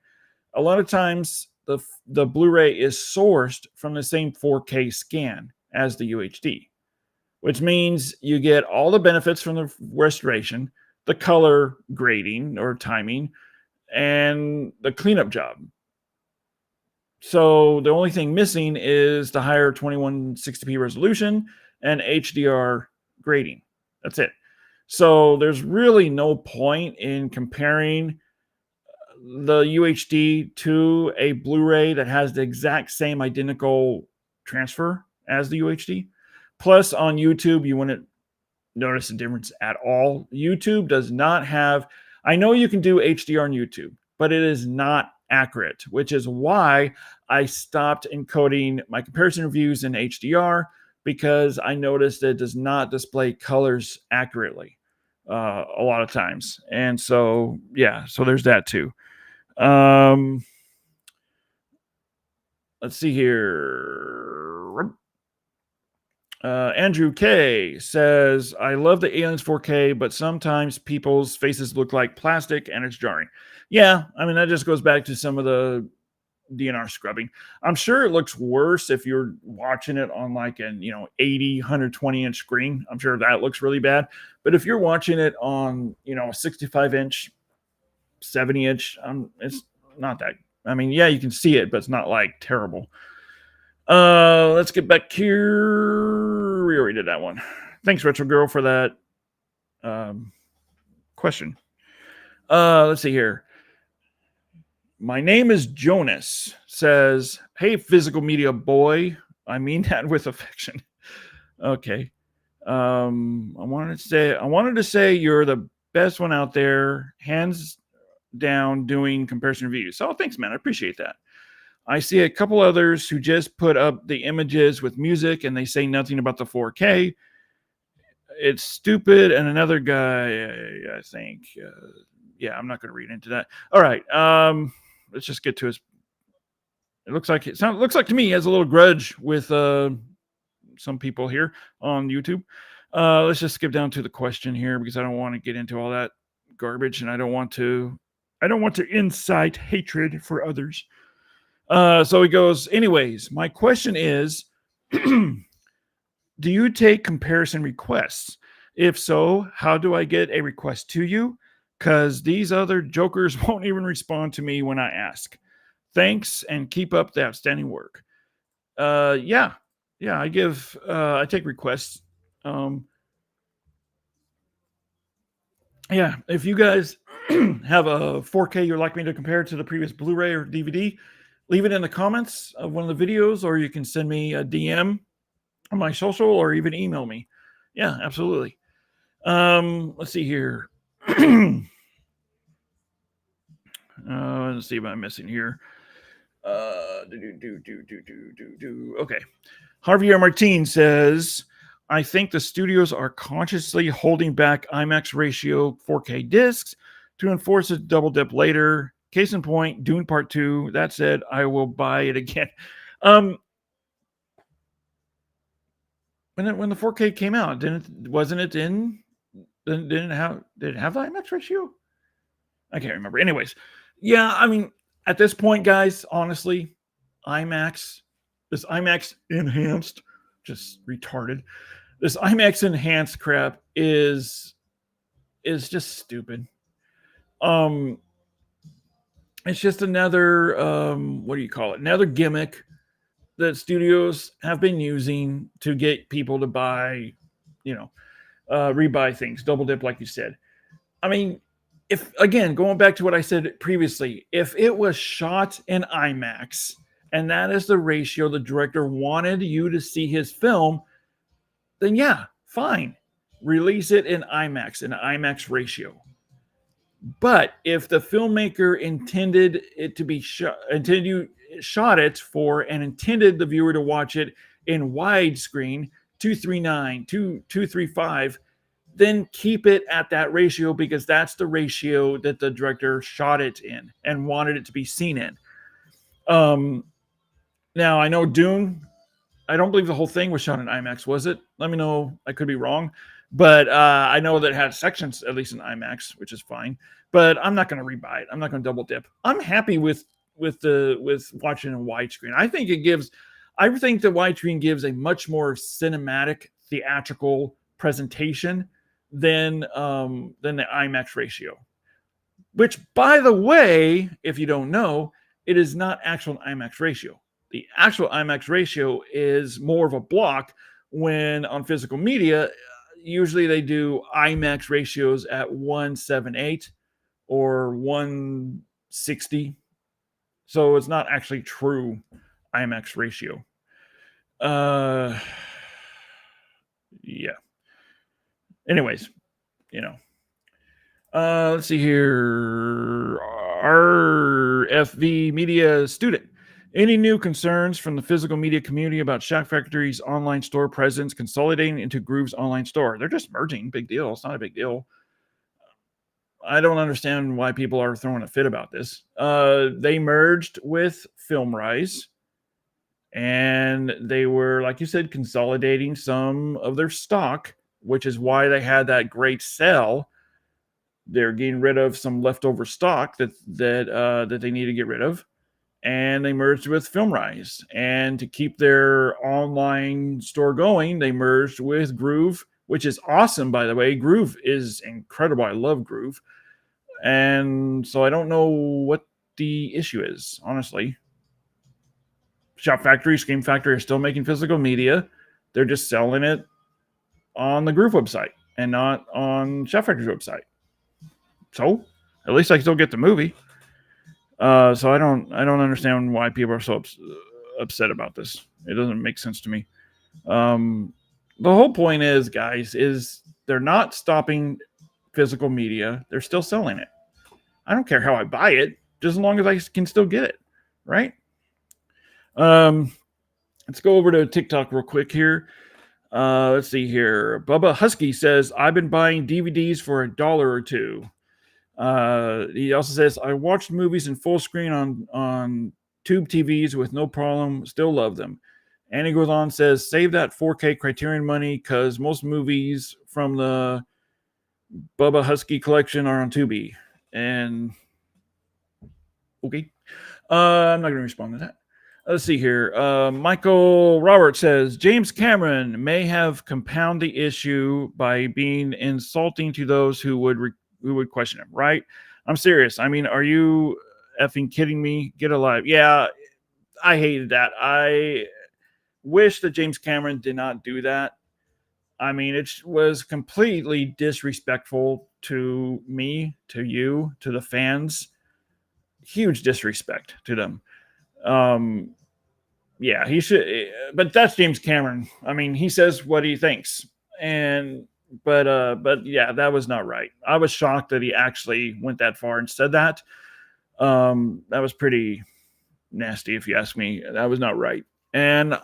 a lot of times the Blu-ray is sourced from the same 4K scan as the UHD, which means you get all the benefits from the restoration, the color grading or timing, and the cleanup job. So the only thing missing is the higher 2160p resolution and HDR grading. That's it. So there's really no point in comparing the UHD to a Blu-ray that has the exact same identical transfer as the UHD. Plus on YouTube, you wouldn't notice a difference at all. YouTube does not have, I know you can do HDR on YouTube, but it is not accurate, which is why I stopped encoding my comparison reviews in HDR, because I noticed that it does not display colors accurately a lot of times. And so, yeah, so there's that too. Let's see here. Andrew K says, I love the Aliens 4K, but sometimes people's faces look like plastic and it's jarring. Yeah, I mean, that just goes back to some of the DNR scrubbing. I'm sure it looks worse if you're watching it on like an 80, 120 inch screen. I'm sure that looks really bad. But if you're watching it on a 65 inch, 70 inch, it's not that. I mean, yeah, you can see it, but it's not like terrible. Let's get back here. We already did that one. Thanks, Retro Girl, for that question. Let's see here. My name is Jonas, says, hey, physical media boy. I mean that with affection. Okay. I wanted to say you're the best one out there, hands down, doing comparison reviews. So thanks, man. I appreciate that. I see a couple others who just put up the images with music and they say nothing about the 4K. It's stupid. And another guy, I think, yeah, I'm not going to read into that. All right. Let's just get to his. It looks like to me he has a little grudge with some people here on YouTube. Let's just skip down to the question here because I don't want to get into all that garbage and I don't want to incite hatred for others. So he goes, anyways, my question is, do you take comparison requests? If so, how do I get a request to you? Because these other jokers won't even respond to me when I ask. Thanks and keep up the outstanding work. Yeah, I take requests. Yeah, if you guys have a 4K you'd like me to compare to the previous Blu-ray or DVD, leave it in the comments of one of the videos, or you can send me a DM on my social or even email me. Yeah, absolutely. Let's see here. Let's see what I'm missing here. Okay. Javier Martin says, I think the studios are consciously holding back IMAX ratio 4K discs to enforce a double dip later. Case in point, Dune Part 2. That said, I will buy it again. when the 4K came out, did it have the IMAX ratio? I can't remember. Anyways, yeah, I mean, at this point, guys, honestly, IMAX, this IMAX enhanced, just retarded. This IMAX enhanced crap is just stupid. It's just another what do you call it? Another gimmick that studios have been using to get people to buy, rebuy things, double dip, like you said. I mean, if again, going back to what I said previously, if it was shot in IMAX and that is the ratio the director wanted you to see his film, then yeah, fine. Release it in IMAX, in an IMAX ratio. But if the filmmaker intended it to be shot, shot it for and intended the viewer to watch it in widescreen, 239, 235, then keep it at that ratio because that's the ratio that the director shot it in and wanted it to be seen in. Now I know Dune, I don't believe the whole thing was shot in IMAX, was it? Let me know. I could be wrong. But I know that it had sections, at least in IMAX, which is fine. But I'm not going to rebuy it. I'm not going to double dip. I'm happy with watching in widescreen. I think the widescreen gives a much more cinematic, theatrical presentation than the IMAX ratio. Which, by the way, if you don't know, it is not actual IMAX ratio. The actual IMAX ratio is more of a block when on physical media, usually they do IMAX ratios at 178 or 160. So it's not actually true IMAX ratio. Yeah. Anyways, let's see here. RFV Media student. Any new concerns from the physical media community about Shack Factory's online store presence consolidating into Groove's online store? They're just merging. Big deal. It's not a big deal. I don't understand why people are throwing a fit about this. They merged with FilmRise, and they were, like you said, consolidating some of their stock, which is why they had that great sale. They're getting rid of some leftover stock that they need to get rid of. And they merged with FilmRise. And to keep their online store going, they merged with Groove, which is awesome, by the way. Groove is incredible. I love Groove. And so I don't know what the issue is, honestly. Shop Factory, Scream Factory are still making physical media. They're just selling it on the Groove website and not on Shop Factory's website. So at least I can still get the movie. So I don't understand why people are so upset about this. It doesn't make sense to me. The whole point is, guys, is they're not stopping physical media. They're still selling it. I don't care how I buy it, just as long as I can still get it, right? Let's go over to TikTok real quick here. Let's see here. Bubba Husky says, I've been buying DVDs for $1 or $2. He also says, I watched movies in full screen on tube TVs with no problem. Still love them. And he goes on, says, save that 4K Criterion money because most movies from the Bubba Husky collection are on Tubi. And okay. I'm not going to respond to that. Let's see here. Michael Robert says, James Cameron may have compounded the issue by being insulting to those who would question him, right? I'm serious. I mean, are you effing kidding me? Get alive. Yeah, I hated that. I wish that James Cameron did not do that. I mean, it was completely disrespectful to me, to you, to the fans. Huge disrespect to them. Yeah, he should, but that's James Cameron. I mean, he says what he thinks. But yeah, that was not right. I was shocked that he actually went that far and said that. That was pretty nasty, if you ask me. That was not right. And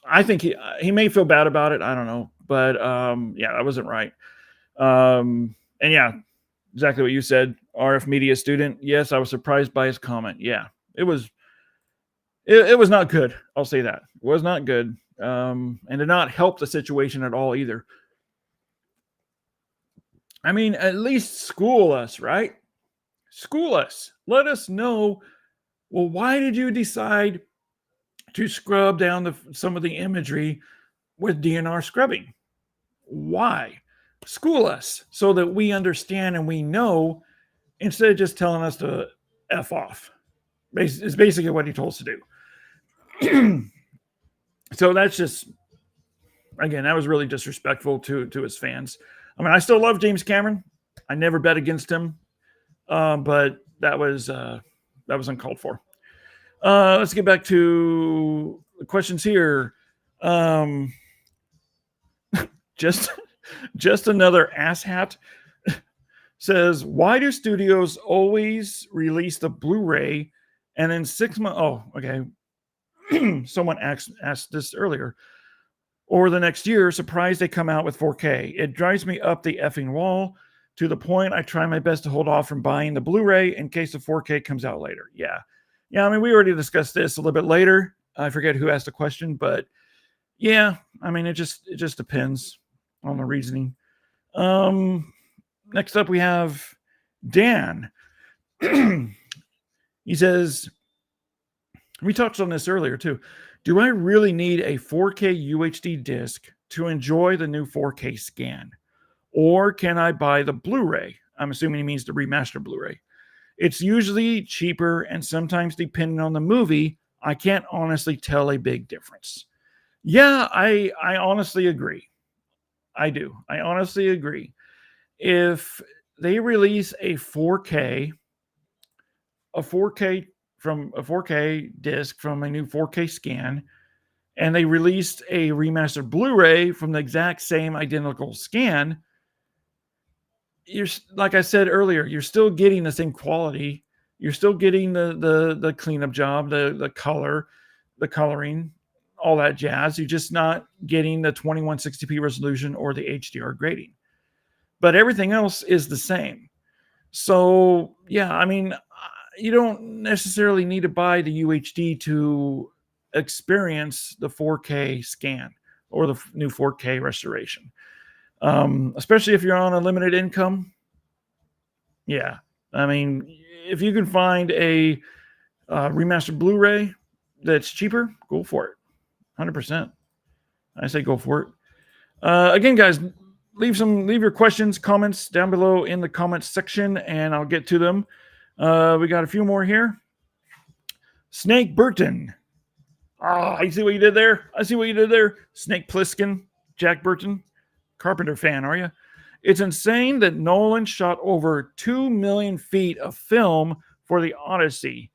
I think he may feel bad about it. I don't know. But yeah, that wasn't right. And yeah, exactly what you said. RF Media student. Yes, I was surprised by his comment. Yeah, it was not good. I'll say that. It was not good. and did not help the situation at all either. I mean, at least school us, right? School us. Let us know, well, why did you decide to scrub down some of the imagery with DNR scrubbing? Why? School us so that we understand and we know, instead of just telling us to F off. It's basically what he told us to do. So that's just, again, that was really disrespectful to his fans. I mean, I still love James Cameron. I never bet against him, but that was uncalled for. Let's get back to the questions here. Just another asshat says, why do studios always release the Blu-ray and then 6 months? Oh, okay. Someone asked this earlier. Or the next year, surprised they come out with 4K. It drives me up the effing wall to the point I try my best to hold off from buying the Blu-ray in case the 4K comes out later. Yeah. I mean, we already discussed this a little bit later. I forget who asked the question, but yeah, I mean, it just depends on the reasoning. Next up, we have Dan. He says, we touched on this earlier too. Do I really need a 4K UHD disc to enjoy the new 4K scan? Or can I buy the Blu-ray? I'm assuming he means the remastered Blu-ray. It's usually cheaper, and sometimes depending on the movie, I can't honestly tell a big difference. Yeah, I honestly agree. I do. I honestly agree. If they release a 4K disc from a new 4K scan, and they released a remastered Blu-ray from the exact same identical scan, you're, like I said earlier, you're still getting the same quality. You're still getting the cleanup job, the color, the coloring, all that jazz. You're just not getting the 2160p resolution or the HDR grading. But everything else is the same. So, yeah, I mean, you don't necessarily need to buy the UHD to experience the 4K scan or the new 4K restoration. Especially if you're on a limited income. Yeah, I mean, if you can find a remastered Blu-ray that's cheaper, go for it. 100%. I say go for it. Again, guys, leave your questions, comments down below in the comments section, and I'll get to them. We got a few more here. Snake Burton. I see what you did there. Snake Plissken, Jack Burton. Carpenter fan, are you? It's insane that Nolan shot over 2 million feet of film for the Odyssey.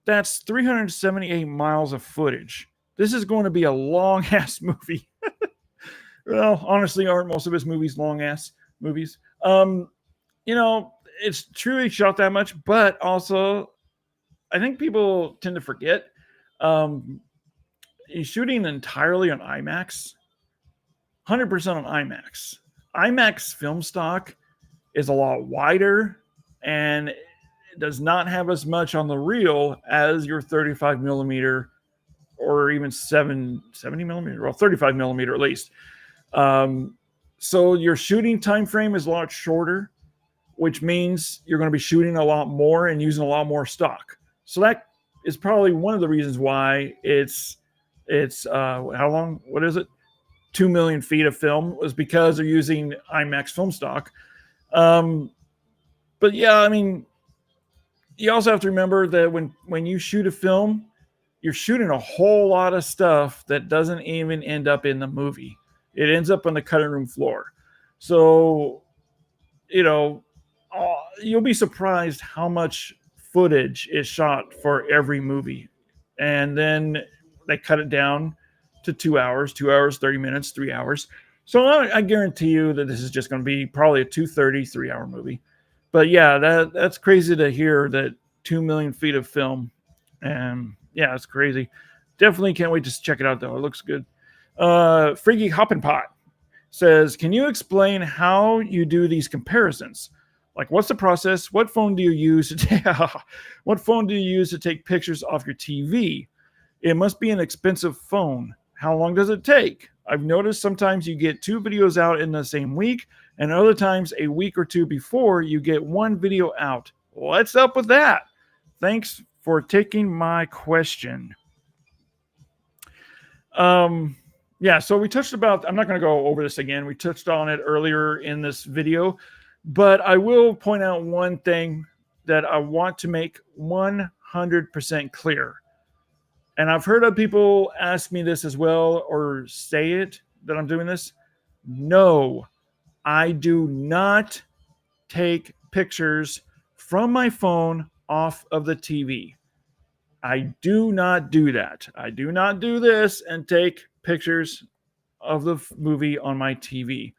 That's 378 miles of footage. This is going to be a long-ass movie. Well, honestly, aren't most of his movies long-ass movies? It's truly shot that much, but also, I think people tend to forget. He's shooting entirely on IMAX. 100% on IMAX. IMAX film stock is a lot wider and it does not have as much on the reel as your 35 millimeter or even 70 millimeter, well, 35 millimeter at least. So your shooting time frame is a lot shorter, which means you're going to be shooting a lot more and using a lot more stock. So that is probably one of the reasons why it's how long? What is it? 2 million feet of film was because they're using IMAX film stock. But yeah, I mean, you also have to remember that when you shoot a film, you're shooting a whole lot of stuff that doesn't even end up in the movie. It ends up on the cutting room floor. So, you'll be surprised how much footage is shot for every movie. And then they cut it down to 2 hours, 30 minutes, 3 hours. So I guarantee you that this is just going to be probably a 2:30, 3 hour movie. But yeah, that's crazy to hear that 2 million feet of film. And yeah, it's crazy. Definitely can't wait to check it out though. It looks good. Freaky Hoppin' Pot says, can you explain how you do these comparisons? Like, what's the process? What phone do you use to take pictures off your TV? It must be an expensive phone. how long does it take? I've noticed sometimes you get 2 videos out in the same week, and other times a week or 2 before you get 1 video out. What's up with that? Thanks for taking my question. Yeah, so we touched about, I'm not going to go over this again. We touched on it earlier in this video, but I will point out one thing that I want to make 100% clear. And I've heard of people ask me this as well, or say it, that I'm doing this. No, I do not take pictures from my phone off of the TV. I do not do that. I do not do this and take pictures of the movie on my TV.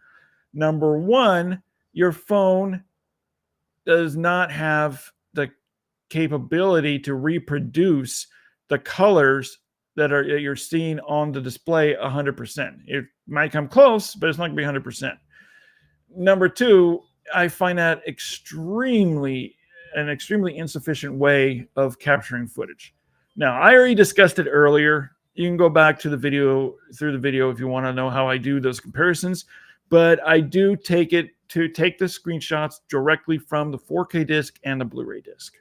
Number one, your phone does not have the capability to reproduce the colors that you're seeing on the display 100%. It might come close, but it's not going to be 100%. Number two, I find that an extremely insufficient way of capturing footage. Now, I already discussed it earlier. You can go back to the video if you want to know how I do those comparisons, but I do take the screenshots directly from the 4K disc and the Blu-ray disc.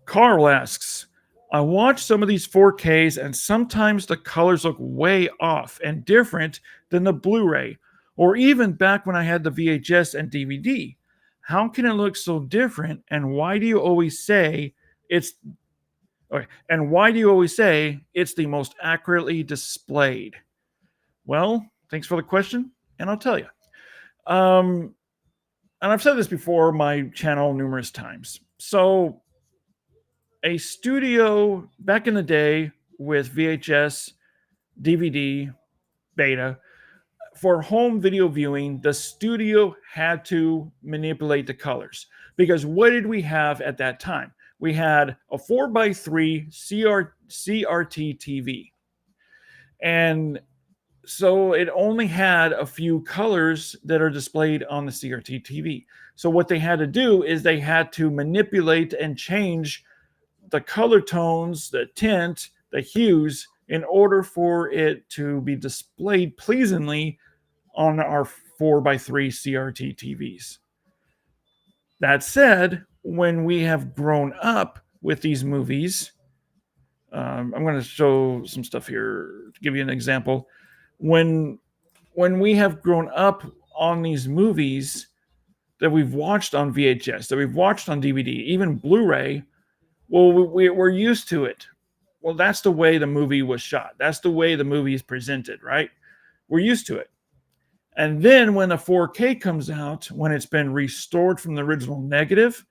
Carl asks, I watch some of these 4Ks and sometimes the colors look way off and different than the Blu-ray, or even back when I had the VHS and DVD. How can it look so different? And why do you always say it's the most accurately displayed? Well, thanks for the question, and I'll tell you. And I've said this before my channel numerous times. So a studio back in the day with VHS, DVD, beta, for home video viewing, the studio had to manipulate the colors. Because what did we have at that time? We had a 4:3 CRT TV. And so it only had a few colors that are displayed on the CRT TV. So what they had to do is they had to manipulate and change the color tones, the tint, the hues, in order for it to be displayed pleasingly on our 4:3 CRT TVs. That said, when we have grown up with these movies, I'm going to show some stuff here to give you an example. When we have grown up on these movies that we've watched on VHS, that we've watched on DVD, even Blu-ray, well, we're used to it. Well, that's the way the movie was shot. That's the way the movie is presented, right? We're used to it. And then when a 4K comes out, when it's been restored from the original negative,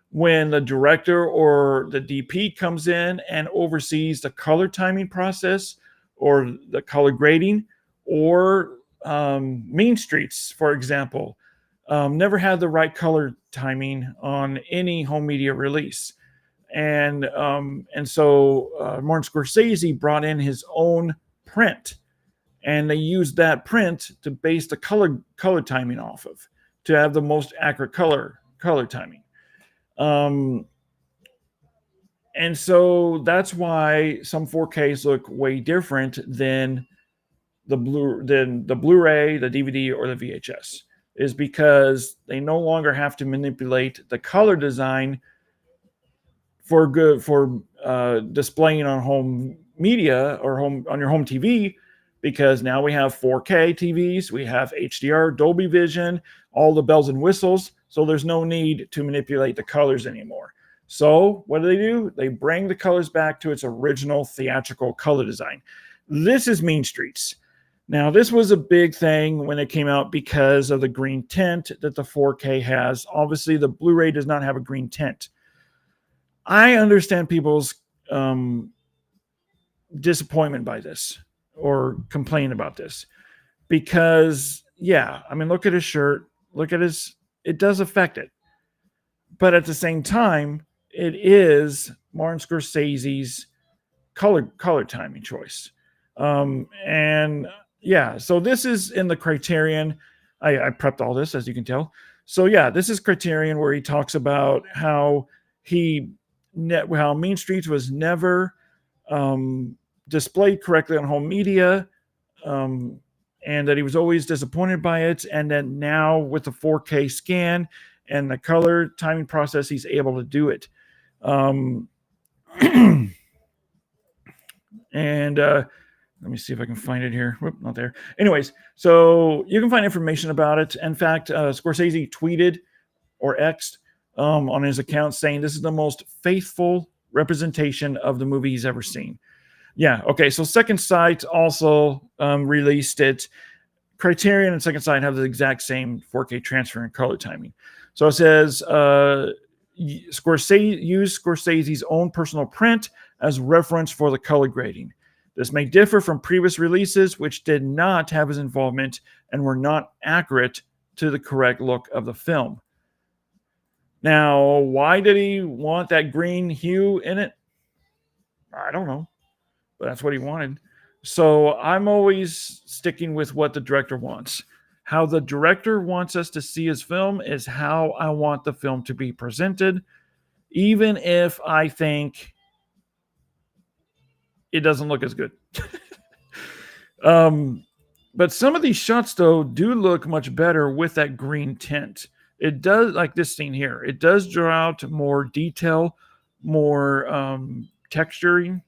when the director or the DP comes in and oversees the color timing process or the color grading, or Mean Streets, for example, never had the right color timing on any home media release. And so Martin Scorsese brought in his own print, and they used that print to base the color timing off of, to have the most accurate color timing. And so that's why some 4Ks look way different than the Blu-ray, the DVD, or the VHS, is because they no longer have to manipulate the color design for displaying on home media or on your home TV, because now we have 4K TVs, we have HDR, Dolby Vision, all the bells and whistles, so there's no need to manipulate the colors anymore. So what do? They bring the colors back to its original theatrical color design. This is Mean Streets. Now, this was a big thing when it came out because of the green tint that the 4K has. Obviously, the Blu-ray does not have a green tint. I understand people's disappointment by this, or complain about this, because look at his shirt, it does affect it. But at the same time, it is Martin Scorsese's color timing choice. So this is in the Criterion. I prepped all this, as you can tell. So this is Criterion, where he talks about how he how Mean Streets was never displayed correctly on home media, and that he was always disappointed by it. And then now with the 4K scan and the color timing process, he's able to do it. And let me see if I can find it here. Whoop, not there. Anyways, so you can find information about it. In fact, Scorsese tweeted or X'd on his account saying this is the most faithful representation of the movie he's ever seen. Yeah, okay. So Second Sight also released it. Criterion and Second Sight have the exact same 4K transfer and color timing. So it says Scorsese used Scorsese's own personal print as reference for the color grading. This may differ from previous releases, which did not have his involvement and were not accurate to the correct look of the film. Now, why did he want that green hue in it? I don't know, but that's what he wanted. So I'm always sticking with what the director wants. How the director wants us to see his film is how I want the film to be presented, even if I think it doesn't look as good. But some of these shots, though, do look much better with that green tint. It does, like this scene here, it does draw out more detail, more texturing.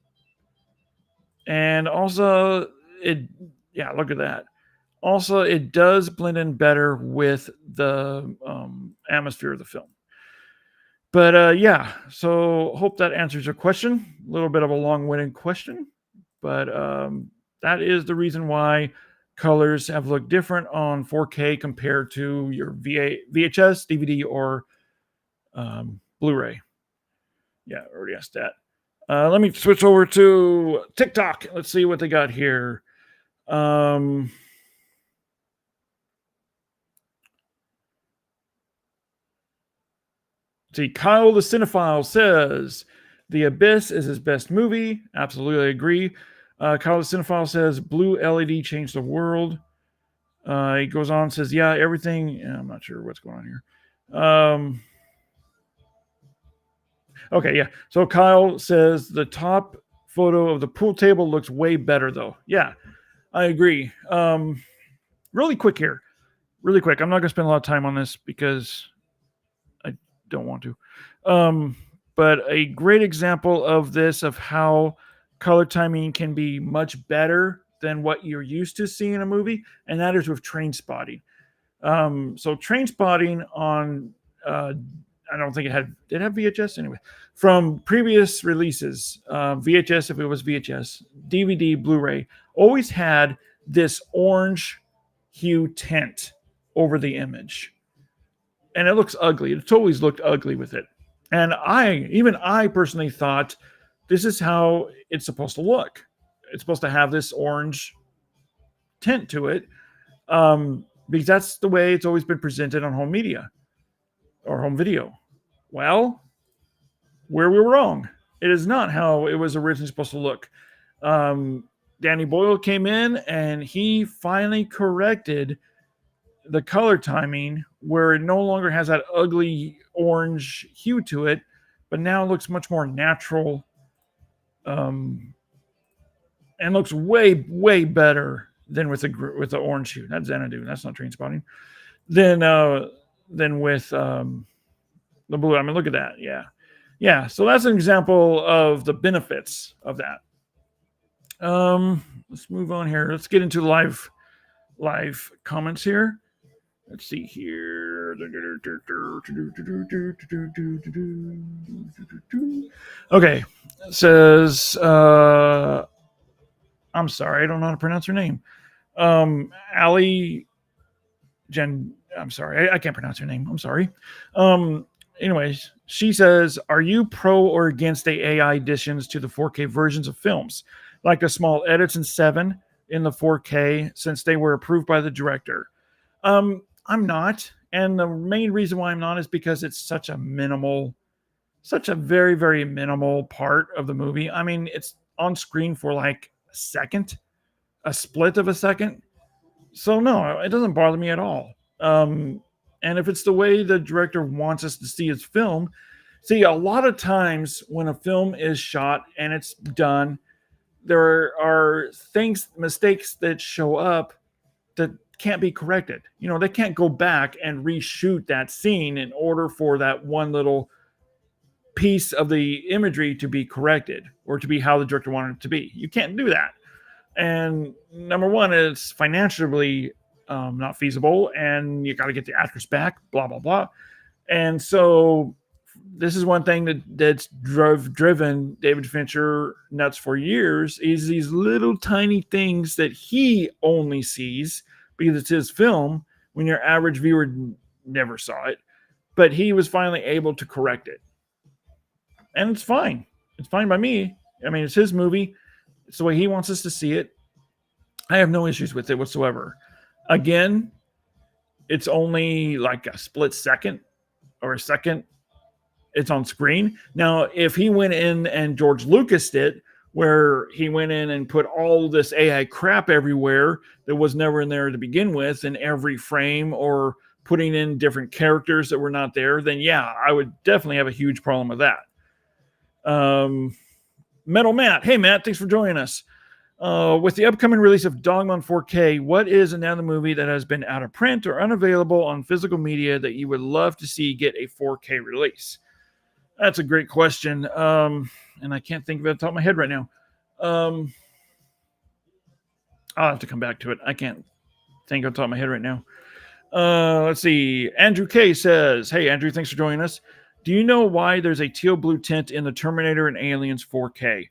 And also, look at that. Also, it does blend in better with the atmosphere of the film. But so hope that answers your question. A little bit of a long-winded question, but that is the reason why colors have looked different on 4K compared to your VHS, DVD, or Blu-ray. Yeah, I already asked that. Let me switch over to TikTok. Let's see what they got here. See, Kyle the Cinephile says, The Abyss is his best movie. Absolutely agree. Kyle the Cinephile says, Blue LED changed the world. He goes on and says, yeah, everything. Yeah, I'm not sure what's going on here. Okay, yeah. So Kyle says, the top photo of the pool table looks way better, though. Yeah, I agree. Really quick here. Really quick. I'm not going to spend a lot of time on this because I don't want to. But a great example of this, of how color timing can be much better than what you're used to seeing in a movie, and that is with Train Spotting. So Train Spotting on, I don't think did it have VHS? Anyway, from previous releases, VHS, if it was VHS, DVD, Blu-ray, always had this orange hue tint over the image. And it looks ugly. It's always looked ugly with it. And I personally thought this is how it's supposed to look. It's supposed to have this orange tint to it, because that's the way it's always been presented on home media or home video. Well, where we were wrong. It is not how it was originally supposed to look. Danny Boyle came in and he finally corrected the color timing where it no longer has that ugly orange hue to it, but now it looks much more natural, and looks way, way better than with the orange hue. That's Xanadu. That's not Train Spotting. Than with the blue. I mean, look at that. Yeah. So that's an example of the benefits of that. Let's move on here. Let's get into live comments here. Let's see here. Okay. It says, I'm sorry, I don't know how to pronounce her name. Ali Jen, I'm sorry, I can't pronounce her name. I'm sorry. Anyways, she says, are you pro or against the AI additions to the 4K versions of films, like the small edits in 7 in the 4K, since they were approved by the director? I'm not. And the main reason why I'm not is because it's such a very, very minimal part of the movie. I mean, it's on screen for like a second, a split of a second. So no, it doesn't bother me at all. And if it's the way the director wants us to see his film, See, a lot of times when a film is shot and it's done, there are mistakes that show up that can't be corrected. You know, they can't go back and reshoot that scene in order for that one little piece of the imagery to be corrected or to be how the director wanted it to be. You can't do that. And number one, it's financially not feasible, and you got to get the actors back, blah, blah, blah. And so this is one thing that's driven David Fincher nuts for years, is these little tiny things that he only sees because it's his film when your average viewer never saw it. But he was finally able to correct it. And it's fine. It's fine by me. I mean, it's his movie. It's the way he wants us to see it. I have no issues with it whatsoever. Again, it's only like a split second or a second it's on screen. Now, if he went in and George Lucas did, where he went in and put all this AI crap everywhere that was never in there to begin with in every frame, or putting in different characters that were not there, then yeah, I would definitely have a huge problem with that. Metal Matt. Hey, Matt, thanks for joining us. With the upcoming release of Dogma on 4K, what is another movie that has been out of print or unavailable on physical media that you would love to see get a 4K release? That's a great question. And I can't think of it off the top of my head right now. I'll have to come back to it. I can't think off the top of my head right now. Let's see. Andrew K says, hey, Andrew, thanks for joining us. Do you know why there's a teal blue tint in the Terminator and Aliens 4K?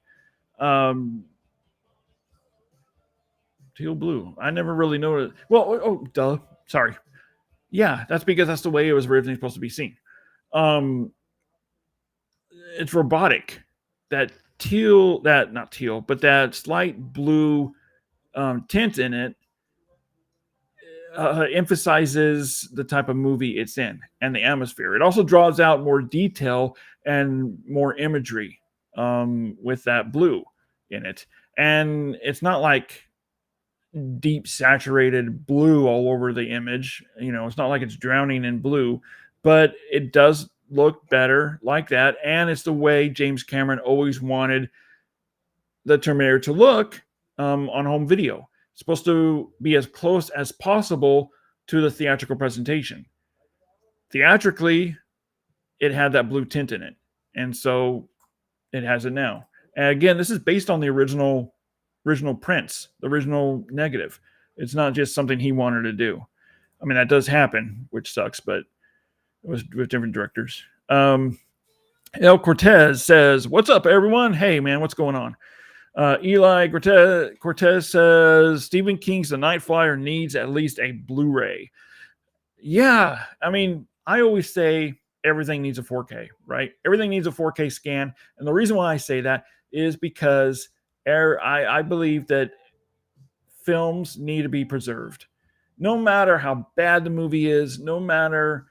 Teal blue. I never really noticed. Well, duh. Sorry. Yeah, that's because that's the way it was originally supposed to be seen. It's robotic. That slight blue tint in it emphasizes the type of movie it's in and the atmosphere. It also draws out more detail and more imagery with that blue in it. And it's not like deep saturated blue all over the image. You know, it's not like it's drowning in blue, but it does look better like that. And it's the way James Cameron always wanted the Terminator to look on home video. It's supposed to be as close as possible to the theatrical presentation. Theatrically, it had that blue tint in it. And so it has it now. And again, this is based on the original prints, the original negative. It's not just something he wanted to do. I mean, that does happen, which sucks, but it was with different directors. El Cortez says, what's up, everyone? Hey, man, what's going on? Eli Cortez says, Stephen King's The Night Flyer needs at least a Blu-ray. Yeah, I mean, I always say everything needs a 4K, right? Everything needs a 4K scan. And the reason why I say that is because I believe that films need to be preserved. No matter how bad the movie is, no matter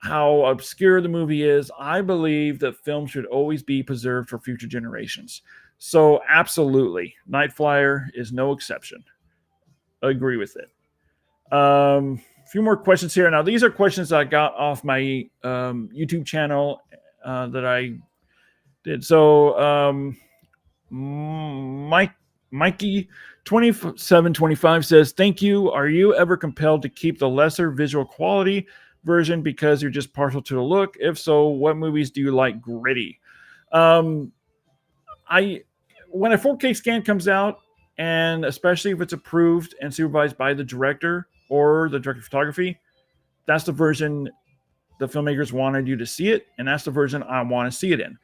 how obscure the movie is, I believe that film should always be preserved for future generations. So absolutely, Night Flyer is no exception. Agree with it. A few more questions here. Now, these are questions that I got off my YouTube channel that I did. So Mikey 2725 says, thank you. Are you ever compelled to keep the lesser visual quality version because you're just partial to the look? If so, what movies do you like gritty? When a 4K scan comes out, and especially if it's approved and supervised by the director or the director of photography, that's the version the filmmakers wanted you to see it, and that's the version I want to see it in.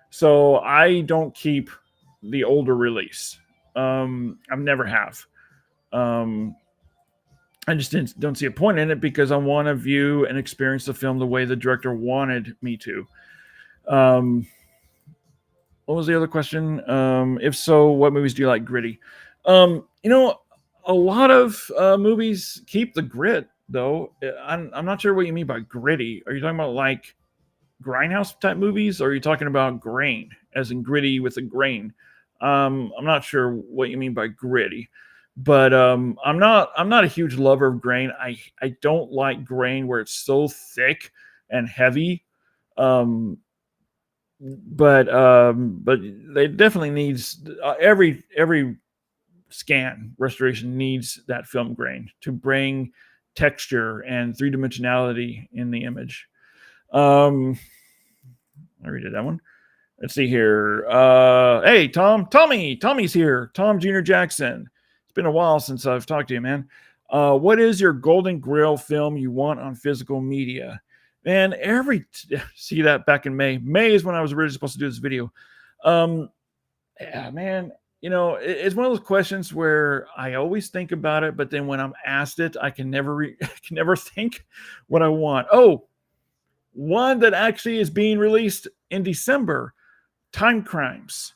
So I don't keep the older release. I've never have. I just don't see a point in it because I want to view and experience the film the way the director wanted me to. What was the other question? If so, what movies do you like gritty? You know, a lot of movies keep the grit, though. I'm not sure what you mean by gritty. Are you talking about like grindhouse type movies, or are you talking about grain, as in gritty with a grain? I'm not sure what you mean by gritty. But I'm not a huge lover of grain. I don't like grain where it's so thick and heavy. But it definitely needs every scan restoration needs that film grain to bring texture and three-dimensionality in the image. I redid that one. Let's see here. Hey, Tommy's here. Tom Jr. Jackson. It's been a while since I've talked to you, man. What is your golden grail film you want on physical media? Man, see that back in May. May is when I was originally supposed to do this video. Yeah, man, it's one of those questions where I always think about it, but then when I'm asked it, I can never think what I want. Oh, one that actually is being released in December, Time Crimes.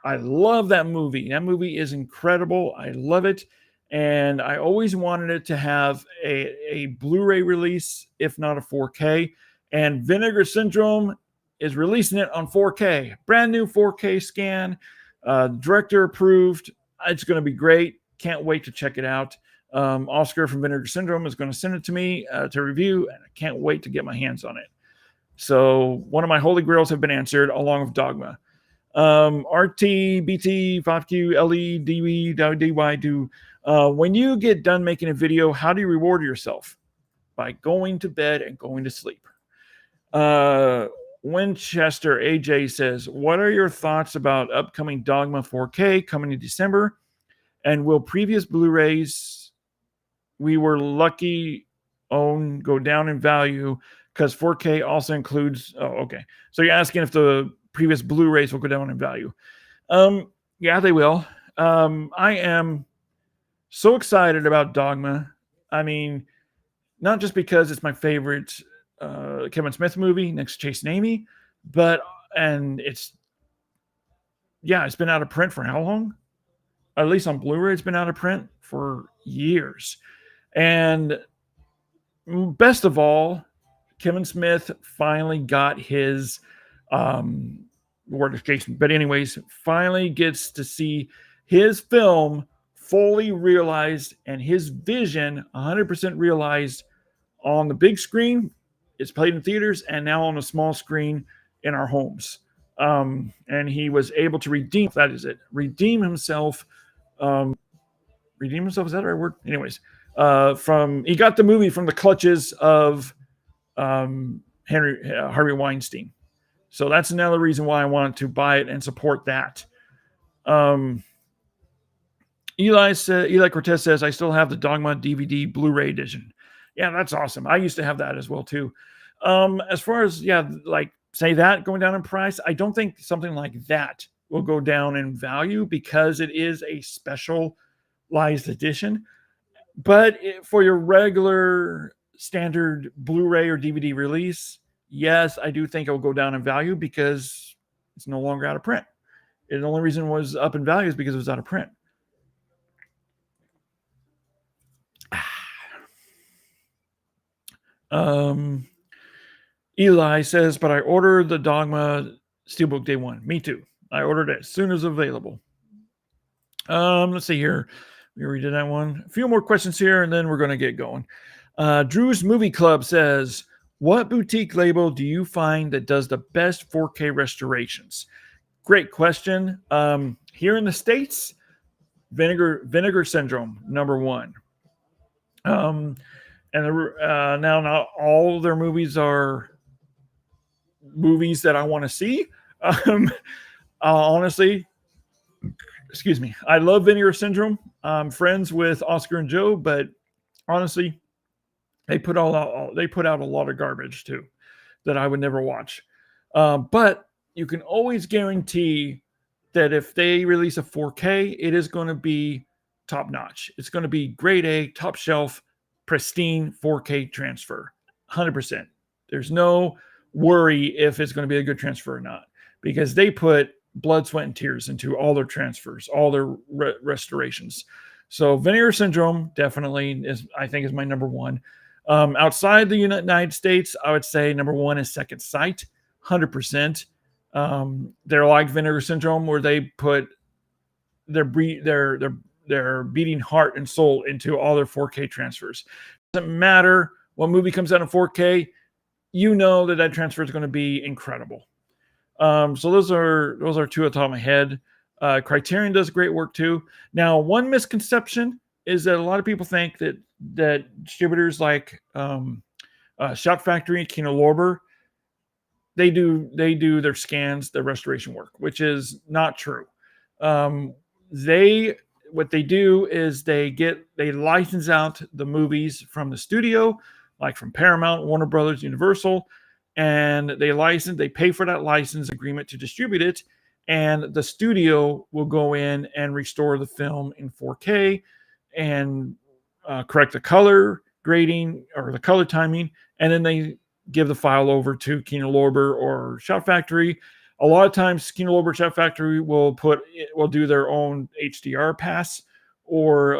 I love that movie. That movie is incredible. I love it. And I always wanted it to have a Blu-ray release, if not a 4K. And Vinegar Syndrome is releasing it on 4K. Brand new 4K scan. Director approved. It's going to be great. Can't wait to check it out. Oscar from Vinegar Syndrome is going to send it to me to review, and I can't wait to get my hands on it. So one of my holy grails have been answered, along with Dogma. RT, BT, 5Q, LE, DB, DY, do. When you get done making a video, how do you reward yourself? By going to bed and going to sleep. Winchester AJ says, what are your thoughts about upcoming Dogma 4K coming in December? And will previous Blu-rays we were lucky own go down in value because 4K also includes, oh, okay. So you're asking if the previous Blu-rays will go down in value. Yeah, they will. I am so excited about Dogma. I mean, not just because it's my favorite Kevin Smith movie next to Chasing Amy, and it's been out of print for how long? At least on Blu-ray, it's been out of print for years. And best of all, Kevin Smith finally got his word is Jason, but anyways, finally gets to see his film fully realized and his vision 100% realized on the big screen. It's played in theaters and now on a small screen in our homes. And he was able to redeem himself. Redeem himself, is that the right word? Anyways, he got the movie from the clutches of Harvey Weinstein. So that's another reason why I wanted to buy it and support that. Eli Cortez says, I still have the Dogma DVD Blu-ray edition. Yeah, that's awesome. I used to have that as well too. As far as, say that going down in price, I don't think something like that will go down in value because it is a specialized edition. But for your regular standard Blu-ray or DVD release, yes, I do think it will go down in value because it's no longer out of print. And the only reason it was up in value is because it was out of print. Eli says, but I ordered the Dogma Steelbook day one. Me too. I ordered it as soon as available. Let's see here. We already did that one. A few more questions here, and then we're going to get going. Drew's Movie Club says, what boutique label do you find that does the best 4K restorations? Great question. Here in the States, Vinegar Syndrome, number one. And now not all their movies are movies that I want to see. Honestly, excuse me. I love Vinegar Syndrome. I'm friends with Oscar and Joe, but honestly, they put out a lot of garbage too that I would never watch. But you can always guarantee that if they release a 4K, it is going to be top notch. It's going to be grade A, top shelf, pristine 4K transfer, 100%. There's no worry if it's going to be a good transfer or not, because they put blood, sweat, and tears into all their transfers, all their restorations. So Vinegar Syndrome definitely I think is my number one. Outside the United States, I would say number one is Second Sight, 100%. They're like Vinegar Syndrome, where they put their beating heart and soul into all their 4K transfers. Doesn't matter what movie comes out in 4K, you know that transfer is going to be incredible. So those are two at the top of my head. Criterion does great work too. Now, one misconception is that a lot of people think that distributors like Shout Factory, Kino Lorber, they do their scans, their restoration work, which is not true. They what they do is they license out the movies from the studio, like from Paramount, Warner Brothers, Universal, and they pay for that license agreement to distribute it, and the studio will go in and restore the film in 4K and correct the color grading or the color timing, and then they give the file over to Kino Lorber or Shout Factory. A lot of times, Kino Lorber, Shout Factory will do their own HDR pass or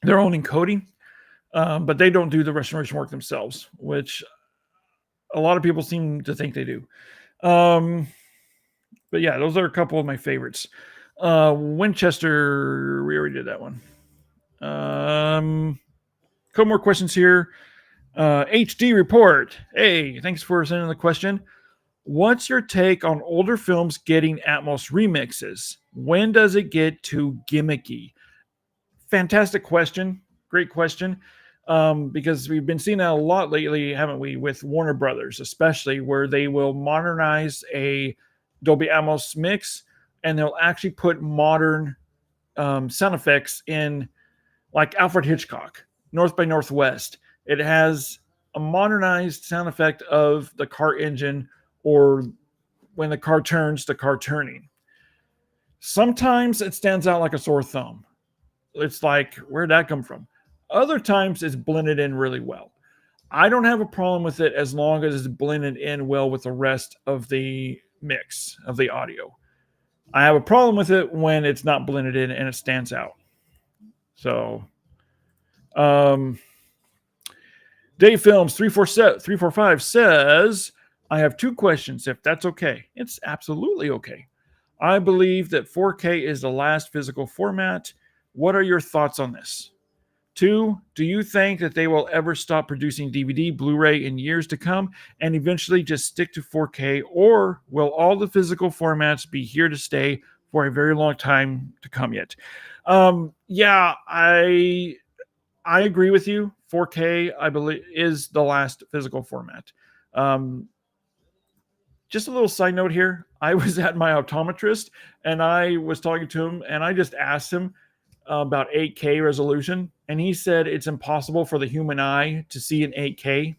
their own encoding, but they don't do the restoration work themselves, which a lot of people seem to think they do. But yeah, those are a couple of my favorites. Winchester, we already did that one. Couple more questions here. HD Report. Hey, thanks for sending the question. What's your take on older films getting Atmos remixes? When does it get too gimmicky? Fantastic question. Great question. Because we've been seeing that a lot lately, haven't we, with Warner Brothers, especially, where they will modernize a Dolby Atmos mix and they'll actually put modern sound effects in, like Alfred Hitchcock, North by Northwest. It has a modernized sound effect of the car engine or when the car turns, the car turning. Sometimes it stands out like a sore thumb. It's like, where'd that come from? Other times it's blended in really well. I don't have a problem with it as long as it's blended in well with the rest of the mix of the audio. I have a problem with it when it's not blended in and it stands out. So, Dave Films 345 says, I have two questions, if that's okay. It's absolutely okay. I believe that 4K is the last physical format. What are your thoughts on this? 2, do you think that they will ever stop producing DVD, Blu-ray in years to come and eventually just stick to 4K, or will all the physical formats be here to stay for a very long time to come yet? Yeah, I agree with you. 4K, I believe, is the last physical format. Just a little side note here. I was at my optometrist and I was talking to him and I just asked him about 8K resolution. And he said it's impossible for the human eye to see an 8K.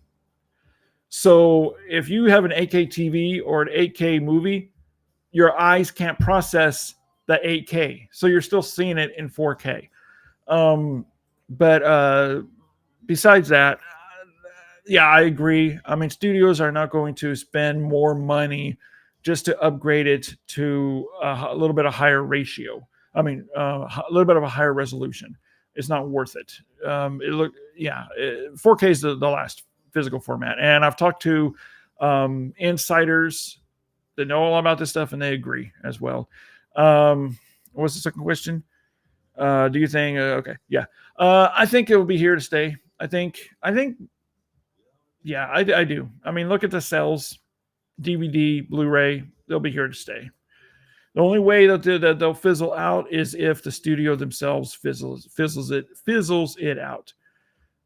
So if you have an 8K TV or an 8K movie, your eyes can't process the 8K. So you're still seeing it in 4K. But besides that, yeah, I agree. I mean, studios are not going to spend more money just to upgrade it to a little bit of higher ratio. I mean, a little bit of a higher resolution. It's not worth it. 4K is the last physical format. And I've talked to insiders that know a lot about this stuff, and they agree as well. What's the second question? Do you think? Okay, yeah. I think it will be here to stay. I think. Yeah, I do. I mean, look at the sales, DVD, Blu-ray. They'll be here to stay. The only way that they'll fizzle out is if the studio themselves fizzles it out.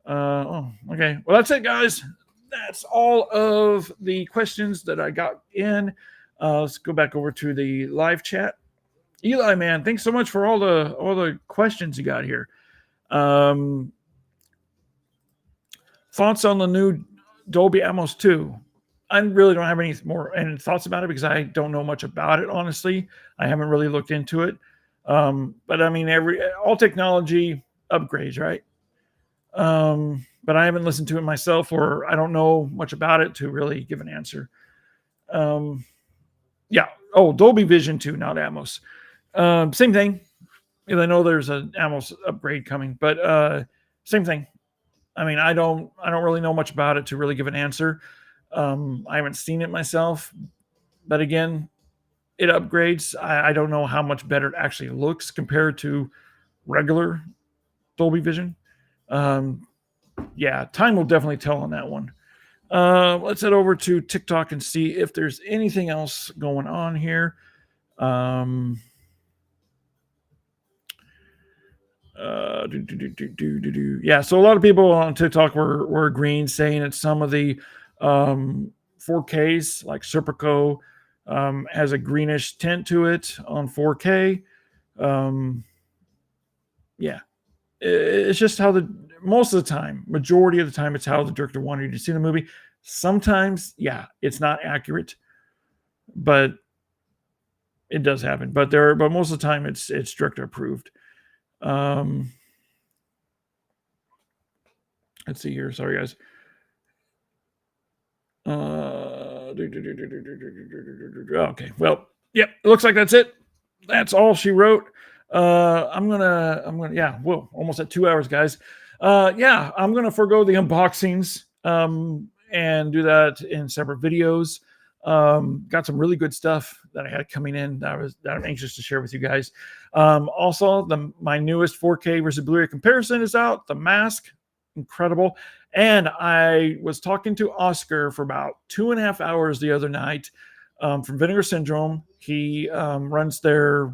Okay. Well, that's it, guys. That's all of the questions that I got in. Let's go back over to the live chat. Eli, man, thanks so much for all the questions you got here. Thoughts on the new Dolby Atmos 2? I really don't have any thoughts about it because I don't know much about it, honestly. I haven't really looked into it. But I mean, all technology upgrades, right? But I haven't listened to it myself, or I don't know much about it to really give an answer. Yeah. Oh, Dolby Vision 2, not Atmos. Same thing. I know there's an Atmos upgrade coming, but same thing. I mean, I don't really know much about it to really give an answer. I haven't seen it myself, but again, it upgrades. I don't know how much better it actually looks compared to regular Dolby Vision. Yeah, time will definitely tell on that one. Let's head over to TikTok and see if there's anything else going on here. Yeah, so a lot of people on TikTok were agreeing, saying that some of the 4Ks, like Serpico, has a greenish tint to it on 4K. Yeah, it's just how most of the time, majority of the time, it's how the director wanted you to see the movie. Sometimes, yeah, it's not accurate, but it does happen. But most of the time, it's director approved. Let's see here. Sorry, guys. Okay. Well, yep. It looks like that's it. That's all she wrote. I'm gonna. Yeah. Whoa. Almost at 2 hours, guys. Yeah. I'm gonna forego the unboxings. And do that in separate videos. Got some really good stuff that I had coming in that I'm anxious to share with you guys. Also, my newest 4K versus Blu-ray comparison is out. The Mask, incredible. And I was talking to Oscar for about 2.5 hours the other night from Vinegar Syndrome. He runs their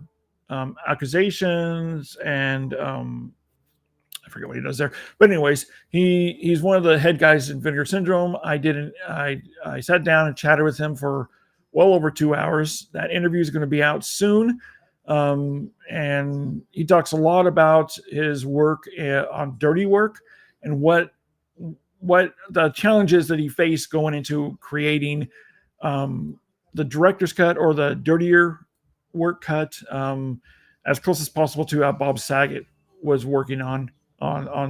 accusations and I forget what he does there, but anyways, he's one of the head guys in Vinegar Syndrome. I sat down and chatted with him for well over 2 hours. That interview is going to be out soon, and he talks a lot about his work on Dirty Work and what the challenges that he faced going into creating the director's cut or the dirtier work cut as close as possible to how Bob Saget was working on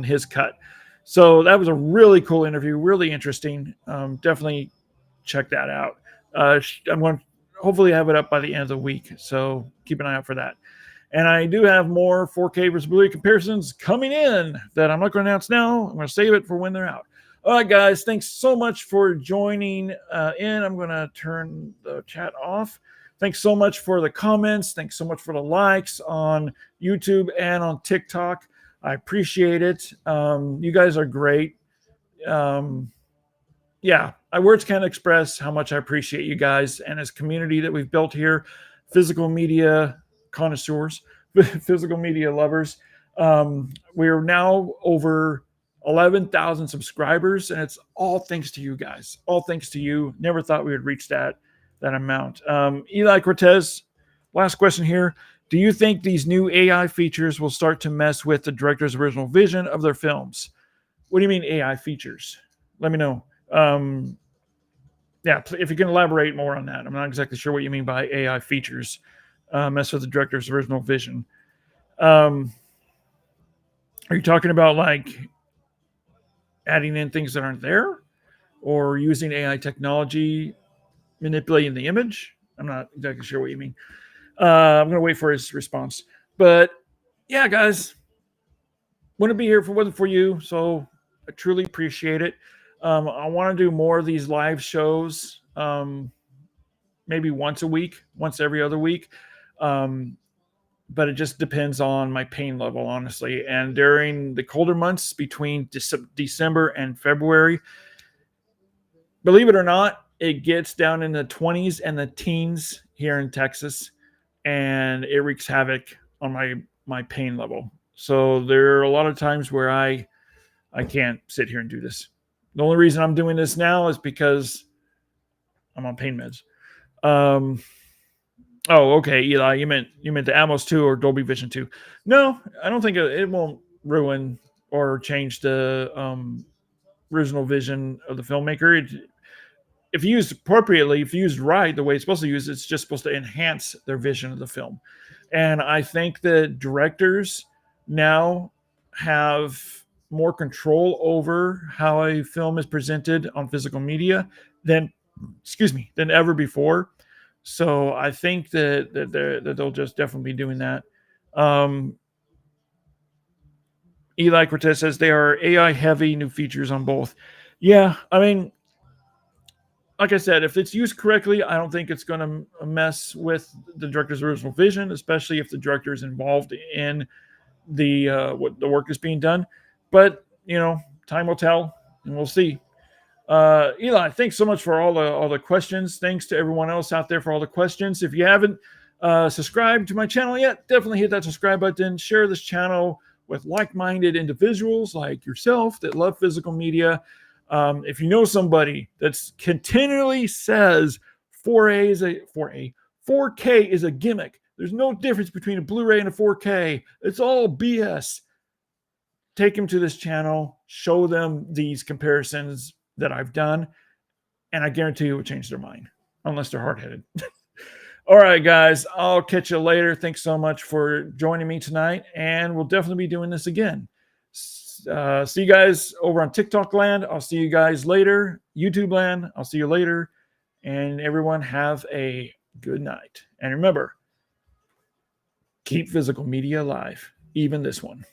his cut. So that was a really cool interview, really interesting. Definitely check that out. I'm going to hopefully have it up by the end of the week, so keep an eye out for that. And I do have more 4K versus Blu-ray comparisons coming in that I'm not going to announce now. I'm going to save it for when they're out. All right, guys, thanks so much for joining in. I'm going to turn the chat off. Thanks so much for the comments. Thanks so much for the likes on YouTube and on TikTok. I appreciate it. You guys are great. Yeah, words can't express how much I appreciate you guys and this community that we've built here, physical media connoisseurs, physical media lovers. We're now over 11,000 subscribers, and it's all thanks to you guys. All thanks to you. Never thought we would reach that amount. Eli Cortez, last question here. Do you think these new AI features will start to mess with the director's original vision of their films? What do you mean AI features? Let me know. Yeah, if you can elaborate more on that. I'm not exactly sure what you mean by AI features mess with the director's original vision. Are you talking about like adding in things that aren't there, or using AI technology manipulating the image? I'm not exactly sure what you mean. I'm going to wait for his response. But yeah, guys, wouldn't be here if it wasn't for you. So I truly appreciate it. I want to do more of these live shows, maybe once a week, once every other week. But it just depends on my pain level, honestly. And during the colder months between December and February, believe it or not, it gets down in the 20s and the teens here in Texas, and it wreaks havoc on my pain level. So there are a lot of times where I can't sit here and do this. The only reason I'm doing this now is because I'm on pain meds. Oh, okay, Eli, you meant the Atmos 2 or Dolby Vision 2. No, I don't think it won't ruin or change the original vision of the filmmaker. If used appropriately, if used right, the way it's supposed to use, it's just supposed to enhance their vision of the film. And I think that directors now have more control over how a film is presented on physical media than ever before. So I think that they'll just definitely be doing that. Eli Cortez says they are AI heavy new features on both. Yeah, I mean, like I said, if it's used correctly, I don't think it's going to mess with the director's original vision, especially if the director is involved in the what the work is being done. But time will tell, and we'll see. Eli, thanks so much for all the questions. Thanks to everyone else out there for all the questions. If you haven't subscribed to my channel yet, definitely hit that subscribe button. Share this channel with like-minded individuals like yourself that love physical media. If you know somebody that's continually says 4K is a gimmick. There's no difference between a Blu-ray and a 4K. It's all BS. Take them to this channel, show them these comparisons that I've done, and I guarantee you it will change their mind, unless they're hard-headed. All right, guys, I'll catch you later. Thanks so much for joining me tonight, and we'll definitely be doing this again. See you guys over on TikTok land. I'll see you guys later. YouTube land, I'll see you later. And everyone have a good night. And remember, keep physical media alive, even this one.